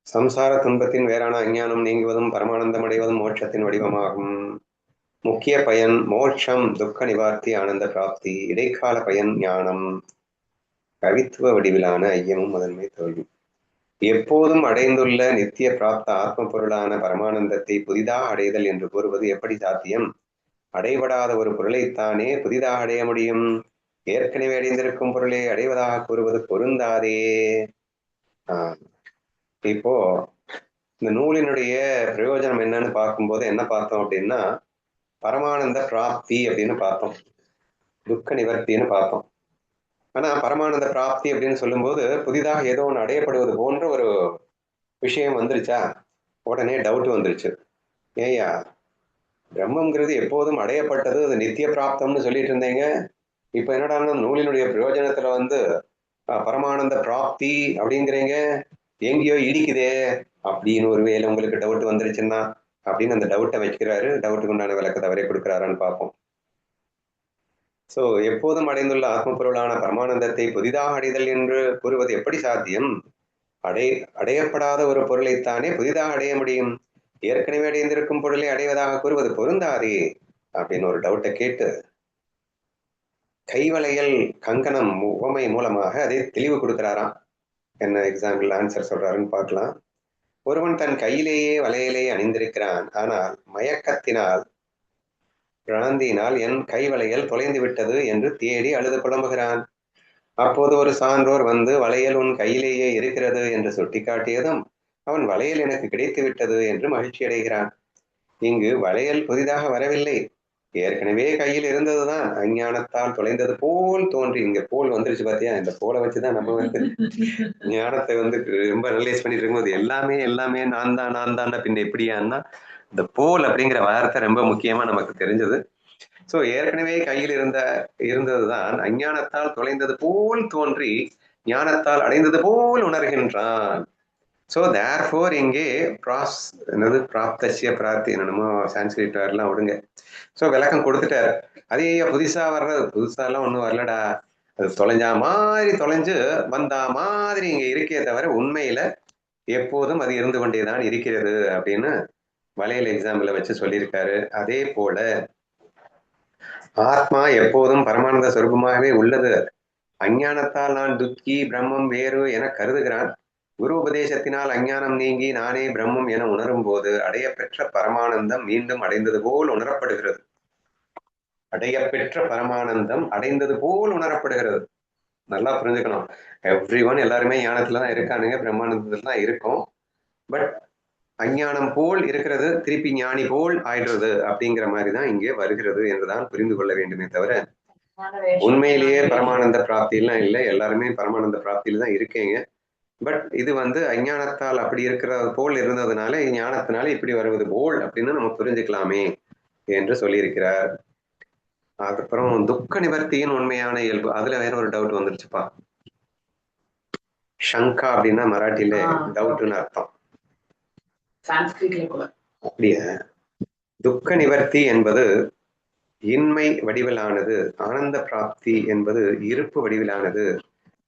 சம்சார துன்பத்தின் வேறான அஞ்ஞானம் நீங்குவதும் பரமானந்தம் அடைவதும் மோட்சத்தின் வடிவமாகும். முக்கிய பயன் மோட்சம் துக்க நிவார்த்தி ஆனந்த பிராப்தி, இடைக்கால பயன் ஞானம், கவித்துவ வடிவிலான ஐயமும் முதன்மை தோல்வி. எப்போதும் அடைந்துள்ள நித்திய பிராப்த ஆத்ம பொருளான பரமானந்தத்தை புதிதாக அடைதல் என்று கூறுவது எப்படி சாத்தியம்? அடைபடாத ஒரு பொருளைத்தானே புதிதாக அடைய முடியும். ஏற்கனவே அடைந்திருக்கும் பொருளை அடைவதாக கூறுவது பொருந்தாதே. இப்போ இந்த நூலினுடைய பிரயோஜனம் என்னன்னு பார்க்கும்போது என்ன பார்த்தோம் அப்படின்னா பரமானந்த பிராப்தி அப்படின்னு பார்த்தோம், துக்க நிவர்த்தின்னு பார்த்தோம். ஆனா பரமானந்த பிராப்தி அப்படின்னு சொல்லும்போது புதிதாக ஏதோ ஒன்று அடையப்படுவது போன்ற ஒரு விஷயம் வந்துருச்சா, உடனே டவுட் வந்துருச்சு. ஏயா, பிரம்மங்கிறது எப்போதும் அடையப்பட்டது, அது நித்திய பிராப்தம்னு சொல்லிட்டு இருந்தீங்க. இப்ப என்னடா நூலினுடைய பிரயோஜனத்துல பரமானந்த பிராப்தி அப்படிங்கிறீங்க, எங்கேயோ இடிக்குதே அப்படின்னு ஒரு வேலை உங்களுக்கு டவுட் வந்துருச்சுன்னா அப்படின்னு அந்த டவுட்டை வைக்கிறாரு. டவுட்டுக்கு உண்டான விளக்கத்தை அவரே கொடுக்குறாரான்னு பார்ப்போம். சோ எப்போதும் அடைந்துள்ள ஆத்ம பொருளான பரமானந்தத்தை புதிதாக அடைதல் என்று கூறுவது எப்படி சாத்தியம்? அடையப்படாத ஒரு பொருளைத்தானே புதிதாக அடைய முடியும். ஏற்கனவே அடைந்திருக்கும் பொருளை அடைவதாக கூறுவது பொருந்தாதே அப்படின்னு ஒரு டவுட்டை கேட்டு கைவளையல் கங்கணம் உவமை மூலமாக அதை தெளிவு கொடுக்கிறாராம். என்ன எக்ஸாம்பிள் ஆன்சர் சொல்றாருன்னு பார்க்கலாம். ஒருவன் தன் கையிலேயே வளையலை அணிந்திருக்கிறான், ஆனால் மயக்கத்தினால் பிராந்தியினால் என் கைவளையல் தொலைந்து விட்டது என்று தேடி அழுது புலம்புகிறான். அப்போது ஒரு சான்றோர் வளையல் உன் கையிலேயே இருக்கிறது என்று சுட்டிக்காட்டியதும் அவன் வளையல் எனக்கு கிடைத்து விட்டது என்று மகிழ்ச்சி அடைகிறான். இங்கு வளையல் புதிதாக வரவில்லை, ஏற்கனவே கையில் இருந்ததுதான் அஞ்ஞானத்தால் தொலைந்தது போல் தோன்றி. இங்க போல் வந்துருச்சு பாத்தியா, இந்த போலை வச்சுதான் நம்ம ஞானத்தை ரொம்ப அனலைஸ் பண்ணிட்டு இருக்கும்போது எல்லாமே நான் தான் பின்ன எப்படியான்னா இந்த போல் அப்படிங்கிற வார்த்தை ரொம்ப முக்கியமா நமக்கு தெரிஞ்சது. சோ ஏற்கனவே கையில் இருந்ததுதான் அஞ்ஞானத்தால் தொலைந்தது போல் தோன்றி ஞானத்தால் அடைந்தது போல் உணர்கின்றான். சோ தேர்ஃபோர் இங்கே பிராப்தசிய பிரார்த்தி என்னமோ சான்ஸ்கிரிட் எல்லாம் விடுங்க. சோ விளக்கம் கொடுத்துட்டாரு. அதே புதுசா எல்லாம் ஒண்ணும் வரலடா, அது தொலைஞ்சு வந்தா மாதிரி இங்க இருக்கே தவிர உண்மையில எப்போதும் அது இருந்து கொண்டேதான் இருக்கிறது அப்படின்னு வளையல் எக்ஸாம்பிள வச்சு சொல்லியிருக்காரு. அதே போல ஆத்மா எப்போதும் பரமானந்த சொரூபமாகவே உள்ளது. அஞ்ஞானத்தால் நான் துக்கி பிரம்மம் வேறு என கருதுகிறான். குரு உபதேசத்தினால் அஞ்ஞானம் நீங்கி நானே பிரம்மம் என உணரும் போது அடையப்பெற்ற பரமானந்தம் மீண்டும் அடைந்தது போல் உணரப்படுகிறது. அடையப்பெற்ற பரமானந்தம் அடைந்தது போல் உணரப்படுகிறது. நல்லா புரிஞ்சுக்கணும். எவ்ரிஒன் எல்லாருமே ஞானத்துலதான் இருக்கானுங்க, பிரம்மானந்தத்துல தான் இருக்கும். பட் அஞ்ஞானம் போல் இருக்கிறது திருப்பி ஞானி போல் ஆயிடுறது அப்படிங்கிற மாதிரிதான் இங்கே வருகிறது என்றுதான் புரிந்து கொள்ள வேண்டுமே தவிர உண்மையிலேயே பரமானந்த பிராப்தி எல்லாம் இல்லை. எல்லாருமே பரமானந்த பிராப்தியில தான் இருக்கீங்க. பட் இது அஞ்ஞானத்தால் அப்படி இருக்கிறது போல் இருந்ததுனால ஞானத்தினால இப்படி வருவது போல் அப்படின்னு நம்ம புரிஞ்சுக்கலாமே என்று சொல்லியிருக்கிறார். அதுக்கப்புறம் துக்க நிவர்த்தியின் உண்மையான இயல்பு, அதுல வேற ஒரு டவுட் வந்துருச்சுப்பா. ஷங்கா அப்படின்னா மராட்டியில டவுட்னு அர்த்தம். அப்படியா? துக்க நிவர்த்தி என்பது இன்மை வடிவிலானது, ஆனந்த பிராப்தி என்பது இருப்பு வடிவிலானது.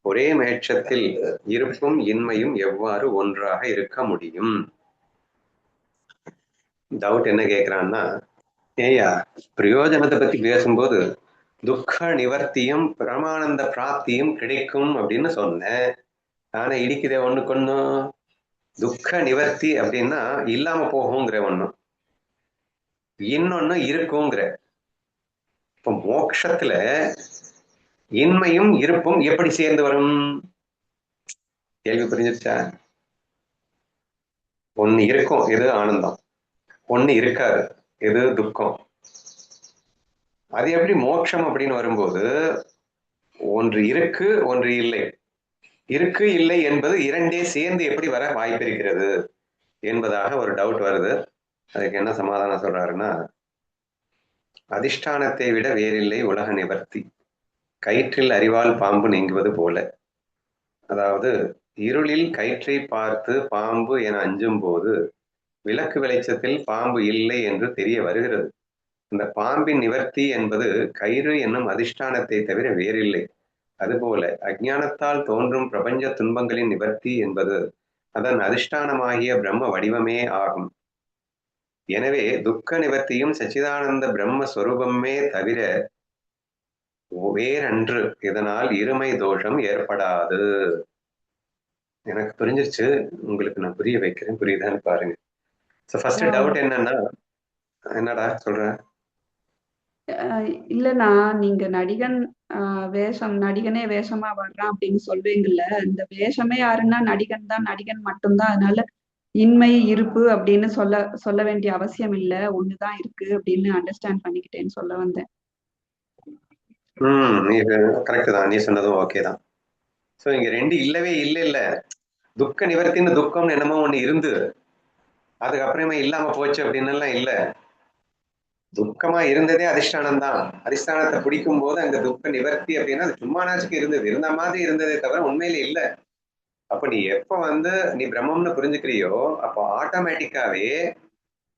ஒரே மேட்சத்தில் இருப்பும் இன்மையும் எவ்வாறு ஒன்றாக இருக்க முடியும்? டவுட் என்ன கேட்கிறான்னா, ஏயா பிரயோஜனத்தை பத்தி பேசும்போது துக்க நிவர்த்தியும் பரமானந்த பிராப்தியும் கிடைக்கும் அப்படின்னு சொன்னேன். ஆனா இடிக்குதே ஒண்ணுக்கு ஒண்ணும். துக்க நிவர்த்தி அப்படின்னா இல்லாம போகுங்கிற ஒண்ணும், இன்னொன்னு இருக்குங்கிற. இப்ப மோட்சத்துல இன்மையும் இருப்பும் எப்படி சேர்ந்து வரும்? கேள்வி புரிஞ்சிருச்சா? ஒண்ணு இருக்கும், எது ஆனந்தம். ஒண்ணு இருக்காது, எது துக்கம். அது எப்படி மோட்சம் அப்படின்னு வரும்போது ஒன்று இருக்கு, ஒன்று இல்லை. இருக்கு இல்லை என்பது இரண்டே சேர்ந்து எப்படி வர வாய்ப்பு இருக்கிறது என்பதாக ஒரு டவுட் வருது. அதுக்கு என்ன சமாதானம் சொல்றாருன்னா, அதிஷ்டானத்தை விட வேறில்லை உலக நிவர்த்தி, கயிற்றில் அறிவால் பாம்பு நீங்குவது போல. அதாவது இருளில் கயிற்றை பார்த்து பாம்பு என அஞ்சும் போது விளக்கு வெளிச்சத்தில் பாம்பு இல்லை என்று தெரிய வருகிறது. இந்த பாம்பின் நிவர்த்தி என்பது கயிறு என்னும் அதிஷ்டானத்தை தவிர வேறில்லை. அதுபோல அஞ்ஞானத்தால் தோன்றும் பிரபஞ்ச துன்பங்களின் நிவர்த்தி என்பது அதன் அதிஷ்டானமாகிய பிரம்ம வடிவமே ஆகும். எனவே துக்க நிவர்த்தியும் சச்சிதானந்த பிரம்மஸ்வரூபமே தவிர வேறன்று. இதனால் இருமை தோஷம் ஏற்படாது. எனக்கு புரிஞ்சிருச்சு, உங்களுக்கு நான் புரிய வைக்கிறேன். புரியுதான்னு பாருங்க. ஃபர்ஸ்ட் டவுட் என்னன்னா, என்னடா சொல்ற? இல்லண்ணா, நீங்க நடிகன் வேஷம், நடிகனே வேஷமா வர்றான் அப்படின்னு சொல்வீங்கல்ல, இந்த வேஷமே யாருன்னா நடிகன் தான், நடிகன் மட்டும்தான். அதனால இன்மை இருப்பு அப்படின்னு சொல்ல வேண்டிய அவசியம் இல்லை, ஒண்ணுதான் இருக்கு அப்படின்னு அண்டர்ஸ்டாண்ட் பண்ணிக்கிட்டேன்னு சொல்ல வந்தேன். நீ கரெக்ட் தான், நீ சொன்னதும் ஓகே தான். ஸோ இங்க ரெண்டு இல்லவே இல்ல. துக்க நிவர்த்தின்னு துக்கம்னு என்னமோ ஒண்ணு இருந்து அதுக்கப்புறமே இல்லாம போச்சு அப்படின்னு எல்லாம் இல்ல. துக்கமா இருந்ததே அதிஷ்டானம் தான். அதிஷ்டானத்தை பிடிக்கும் போது அங்க துக்க நிவர்த்தி அப்படின்னா அது சும்மானாச்சுக்கு இருந்தது, இருந்த மாதிரி இருந்ததே தவிர உண்மையில இல்ல. அப்ப நீ எப்ப நீ பிரம்மம்னு புரிஞ்சுக்கிறியோ அப்போ ஆட்டோமேட்டிக்காவே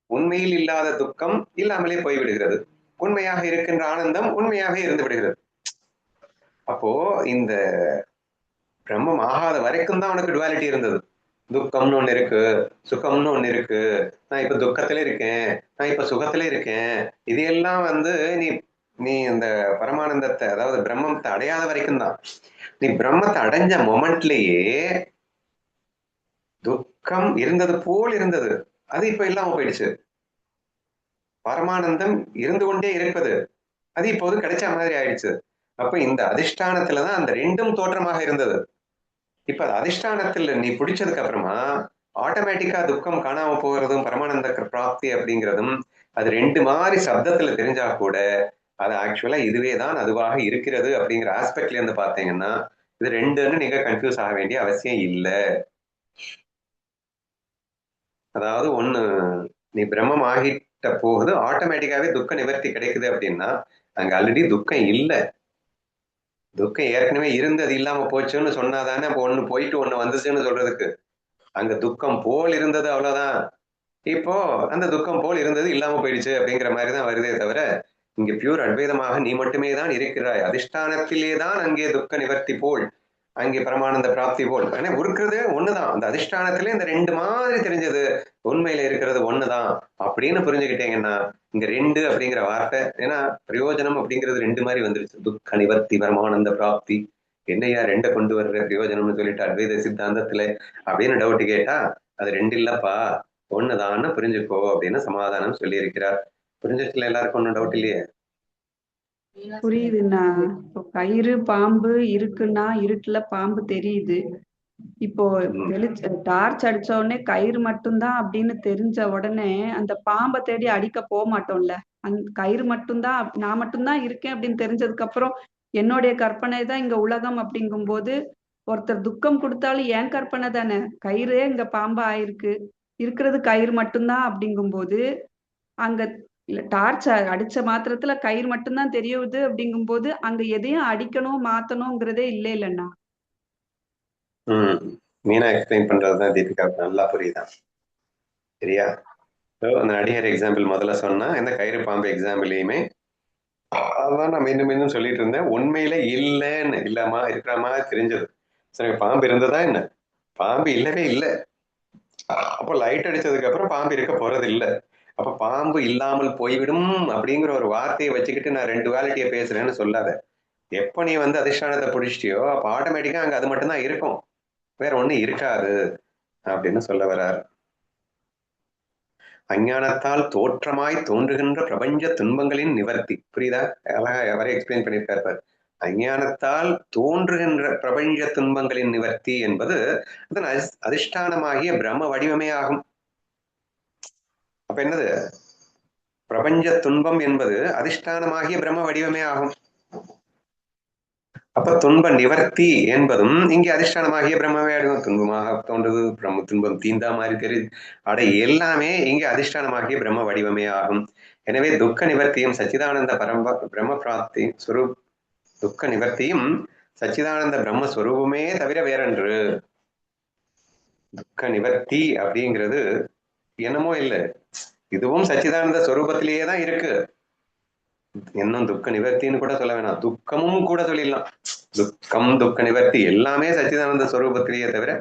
உண்மையில் இல்லாத துக்கம் இல்லாமலே போய்விடுகிறது, உண்மையாக இருக்கின்ற ஆனந்தம் உண்மையாகவே இருந்து விடுகிறது. அப்போ இந்த பிரம்மம் ஆகாத வரைக்கும் தான் உனக்கு டுவாலிட்டி இருந்தது. துக்கம்னு ஒண்ணு இருக்கு, சுகம்னு ஒண்ணு இருக்கு. நான் இப்ப துக்கத்துல இருக்கேன், நான் இப்ப சுகத்துல இருக்கேன். இதையெல்லாம் நீ நீ இந்த பரமானந்தத்தை, அதாவது பிரம்மத்தை அடையாத வரைக்கும் தான். நீ பிரம்மத்தை அடைஞ்ச மொமெண்ட்லயே துக்கம் இருந்தது போல் இருந்தது, அது இப்ப இல்லாம போயிடுச்சு. பரமானந்தம் இருந்து கொண்டே இருப்பது அது இப்போது கிடைச்ச மாதிரி ஆயிடுச்சு. அப்ப இந்த அதிஷ்டானத்துலதான் அந்த ரெண்டும் தோற்றமாக இருந்தது. இப்ப அதிஷ்டானத்துல நீ பிடிச்சதுக்கு அப்புறமா ஆட்டோமேட்டிக்கா துக்கம் காணாம போகிறதும் பரமானந்த பிராப்தி அப்படிங்கிறதும் அது ரெண்டு மாதிரி சப்தத்துல தெரிஞ்சா கூட அது ஆக்சுவலா இதுவே தான் அதுவாக இருக்கிறது அப்படிங்கிற ஆஸ்பெக்ட்ல இருந்து பாத்தீங்கன்னா இது ரெண்டுன்னு நீங்க கன்ஃபியூஸ் ஆக வேண்டிய அவசியம் இல்லை. அதாவது ஒண்ணு, நீ பிரம்மம் ஆகிட்ட போகுது ஆட்டோமேட்டிக்காவே துக்க நிவர்த்தி கிடைக்குது அப்படின்னா அங்க ஆல்ரெடி துக்கம் இல்லை. துக்கம் ஏற்கனவே இருந்தது இல்லாம போச்சுன்னு சொன்னாதானே அப்போ ஒண்ணு போயிட்டு ஒண்ணு வந்துச்சுன்னு சொல்றதுக்கு. அங்க துக்கம் போல் இருந்தது, அவ்வளவுதான். இப்போ அந்த துக்கம் போல் இருந்தது இல்லாம போயிடுச்சு அப்படிங்கிற மாதிரிதான் வருதே தவிர இங்க பியூர் அத்வைதமாக நீ மட்டுமே தான் இருக்கிறாய். அதிஷ்டானத்திலே தான் அங்கே துக்க நிவர்த்தி போல் அங்கே பரமானந்த பிராப்தி போல். ஆனா இருக்கிறது ஒண்ணுதான். அந்த அதிஷ்டானத்திலே இந்த ரெண்டு மாதிரி தெரிஞ்சது, உண்மையில இருக்கிறது ஒண்ணுதான் அப்படின்னு புரிஞ்சுக்கிட்டீங்கன்னா, இங்க ரெண்டு அப்படிங்கிற வார்த்தை, ஏன்னா பிரயோஜனம் அப்படிங்கிறது ரெண்டு மாதிரி வந்துருச்சு. துக்க நிவர்த்தி பரமானந்த பிராப்தி, என்னையா ரெண்டை கொண்டு வர்ற பிரயோஜனம்னு சொல்லிட்டு அத்வைத சித்தாந்தத்துல அப்படின்னு டவுட் கேட்டா, அது ரெண்டு இல்லப்பா ஒண்ணுதான்னு புரிஞ்சுக்கோ அப்படின்னு சமாதானம் சொல்லி இருக்கிறார். புரிஞ்சிச்சுல எல்லாருக்கும்? ஒன்றும் டவுட் இல்லையே? புரியுதுண்ணா. இப்போ கயிறு பாம்பு இருக்குன்னா இருட்டுல பாம்பு தெரியுது. இப்போ டார்ச் அடிச்ச உடனே கயிறு மட்டும்தான் அப்படின்னு தெரிஞ்ச உடனே அந்த பாம்பை தேடி அடிக்க போக மாட்டோம்ல. அந்த கயிறு மட்டும்தான், நான் மட்டும்தான் இருக்கேன் அப்படின்னு தெரிஞ்சதுக்கு அப்புறம் என்னுடைய கற்பனை தான் இங்க உலகம் அப்படிங்கும்போது, ஒருத்தர் துக்கம் கொடுத்தாலும் என் கற்பனை தானே. கயிறே இங்க பாம்பா ஆயிருக்கு, இருக்கிறது கயிறு மட்டும்தான் அப்படிங்கும்போது, அங்க டார்ச் அடிச்ச மாத்திரத்துல கயிறு மட்டும்தான் தெரியுது அப்படிங்கும்போது அங்க எதையும் அடிக்கணும் மாத்தணுங்கிறதே இல்லை இல்லைண்ணா. மீனா எக்ஸ்பிளைன் பண்றதுதான் தீபிகாவுக்கு நல்லா புரியுதான். சரியா? அந்த நடிகர் எக்ஸாம்பிள் முதல்ல சொன்னா, இந்த கயிறு பாம்பு எக்ஸாம்பிளையுமே அதான் நான் மீண்டும் மீண்டும் சொல்லிட்டு இருந்தேன். உண்மையில இல்லைன்னு இல்லாமா இருக்கிற மாதிரி தெரிஞ்சது. சரி, பாம்பு இருந்ததா என்ன? பாம்பு இல்லவே இல்லை. அப்போ லைட் அடிச்சதுக்கு அப்புறம் பாம்பு இருக்க போறது இல்லை. அப்ப பாம்பு இல்லாமல் போய்விடும் அப்படிங்கிற ஒரு வார்த்தையை வச்சுக்கிட்டு நான் ரெண்டு வேலிட்டியை பேசுறேன்னு சொல்லாத. எப்ப நீ வந்து அதிஷ்டானத்தை பிடிச்சிட்டியோ அப்ப ஆட்டோமேட்டிக்கா அங்க அது மட்டும்தான் இருக்கும், வேற ஒண்ணு இருக்காது அப்படின்னு சொல்ல வர்றார். அஞ்ஞானத்தால் தோற்றமாய் தோன்றுகின்ற பிரபஞ்ச துன்பங்களின் நிவர்த்தி. புரியுதா? அழகா எவரை எக்ஸ்பிளைன் பண்ணியிருக்காரு. அஞ்ஞானத்தால் தோன்றுகின்ற பிரபஞ்ச துன்பங்களின் நிவர்த்தி என்பது அதன் அதிஷ்டானமாகிய பிரம்ம வடிவமே ஆகும். அப்ப என்னது? பிரபஞ்ச துன்பம் என்பது அதிஷ்டானமாகிய பிரம்ம வடிவமே ஆகும். அப்ப துன்ப நிவர்த்தி என்பதும் இங்கே அதிஷ்டானமாகிய பிரம்மவே ஆகும். துன்பமாக தோன்றுது, பிரம்ம துன்பம் தீந்தா மாதிரி தெரியுது, அட எல்லாமே இங்கே அதிஷ்டானமாகிய பிரம்ம வடிவமே ஆகும். எனவே துக்க நிவர்த்தியும் சச்சிதானந்த பிரம்ம பிராப்தி சுரூப் துக்க நிவர்த்தியும் சச்சிதானந்த பிரம்மஸ்வரூபமே தவிர வேறன்று. துக்க நிவர்த்தி அப்படிங்கிறது என்னமோ இல்லை, இதுவும் சச்சிதானந்த ஸ்வரூபத்திலேயே தான் இருக்கு. இன்னும் துக்க நிவர்த்தின்னு கூட சொல்ல வேணாம், துக்கமும் கூட சொல்லிடலாம். துக்கம் துக்க நிவர்த்தி எல்லாமே சச்சிதானந்த ஸ்வரூபத்திலேயே தவிர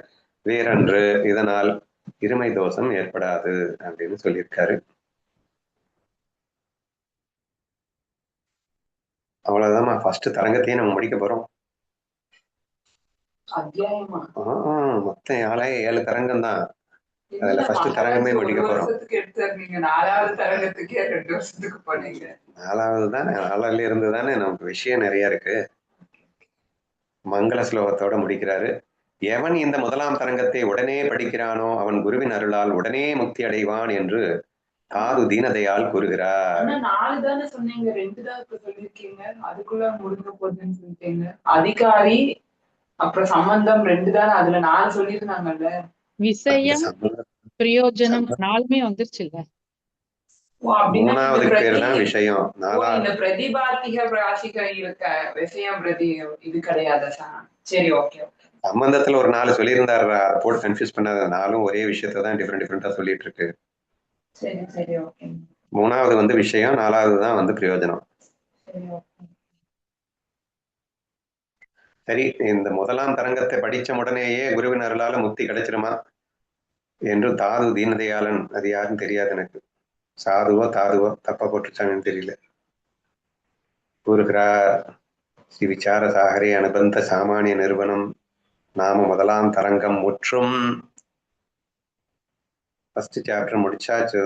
வேறன்று. இதனால் இருமை தோஷம் ஏற்படாது அப்படின்னு சொல்லியிருக்காரு. அவ்வளவுதான் ஃபர்ஸ்ட் தரங்கத்தையும் நம்ம முடிக்க போறோம். மொத்தம் 7 தரங்கம் தான். அதுல ஃபர்ஸ்ட் தரங்கமே முடிக்க போறோம். 4வது தானே, 4ல இருந்து தானே நமக்கு விஷயம் நிறைய இருக்கு. மங்கள ஸ்லோகத்தோட முடிக்கிறாரு. எவன் இந்த முதலாம் தரங்கத்தை உடனே படிக்கிறானோ அவன் குருவின் அருளால் உடனே முக்தி அடைவான் என்று தாது தீனதையால் கூறுகிறார். 4 தானே சொன்னீங்க, 2 தான் இப்ப சொல்லிருக்கீங்க. அதுக்குள்ள முடிக்க போகுதுன்னு சொல்லிட்டீங்க. அதிகாரி அப்புறம் சம்பந்தம் 2 தானே, அதுல 4 சொல்லிருந்தாங்கல்ல. விஷயம் பிரயோஜனம் 4மே வந்துருச்சு இல்ல. மூணாவது பேர் தான் விஷயம். இந்த பிரதிபாத்திக பிராசிக இருக்க விஷயம் பிரதி இது கிடையாது. சரி, ஓகே. சம்பந்தத்துல ஒரு 4 சொல்லியிருந்தாரு, போட்டு கன்ஃபியூஸ் பண்ணாத. 4ம் ஒரே விஷயத்தை தான் டிஃபரெண்டா சொல்லிட்டு இருக்கு. சரி சரி, ஓகே. 3வது வந்து விஷயம், 4வது தான் வந்து பிரயோஜனம். சரி, இந்த முதலாம் தரங்கத்தை படிச்ச உடனேயே குருவின் அருளால முக்தி கிடைச்சிருமா என்று தாது தீனதயாளன், அது யாருன்னு தெரியாது எனக்கு, சாதுவோ தாதுவோ தப்பா போட்டுச்சான்னு தெரியல, கூறுகிறார். ஸ்ரீ விசார சாகரே அனுபந்த சாமானிய நிறுவனம் நாம முதலாம் தரங்கம் முற்றும் ஃபர்ஸ்ட் சாப்டர் முடிச்சாச்சு.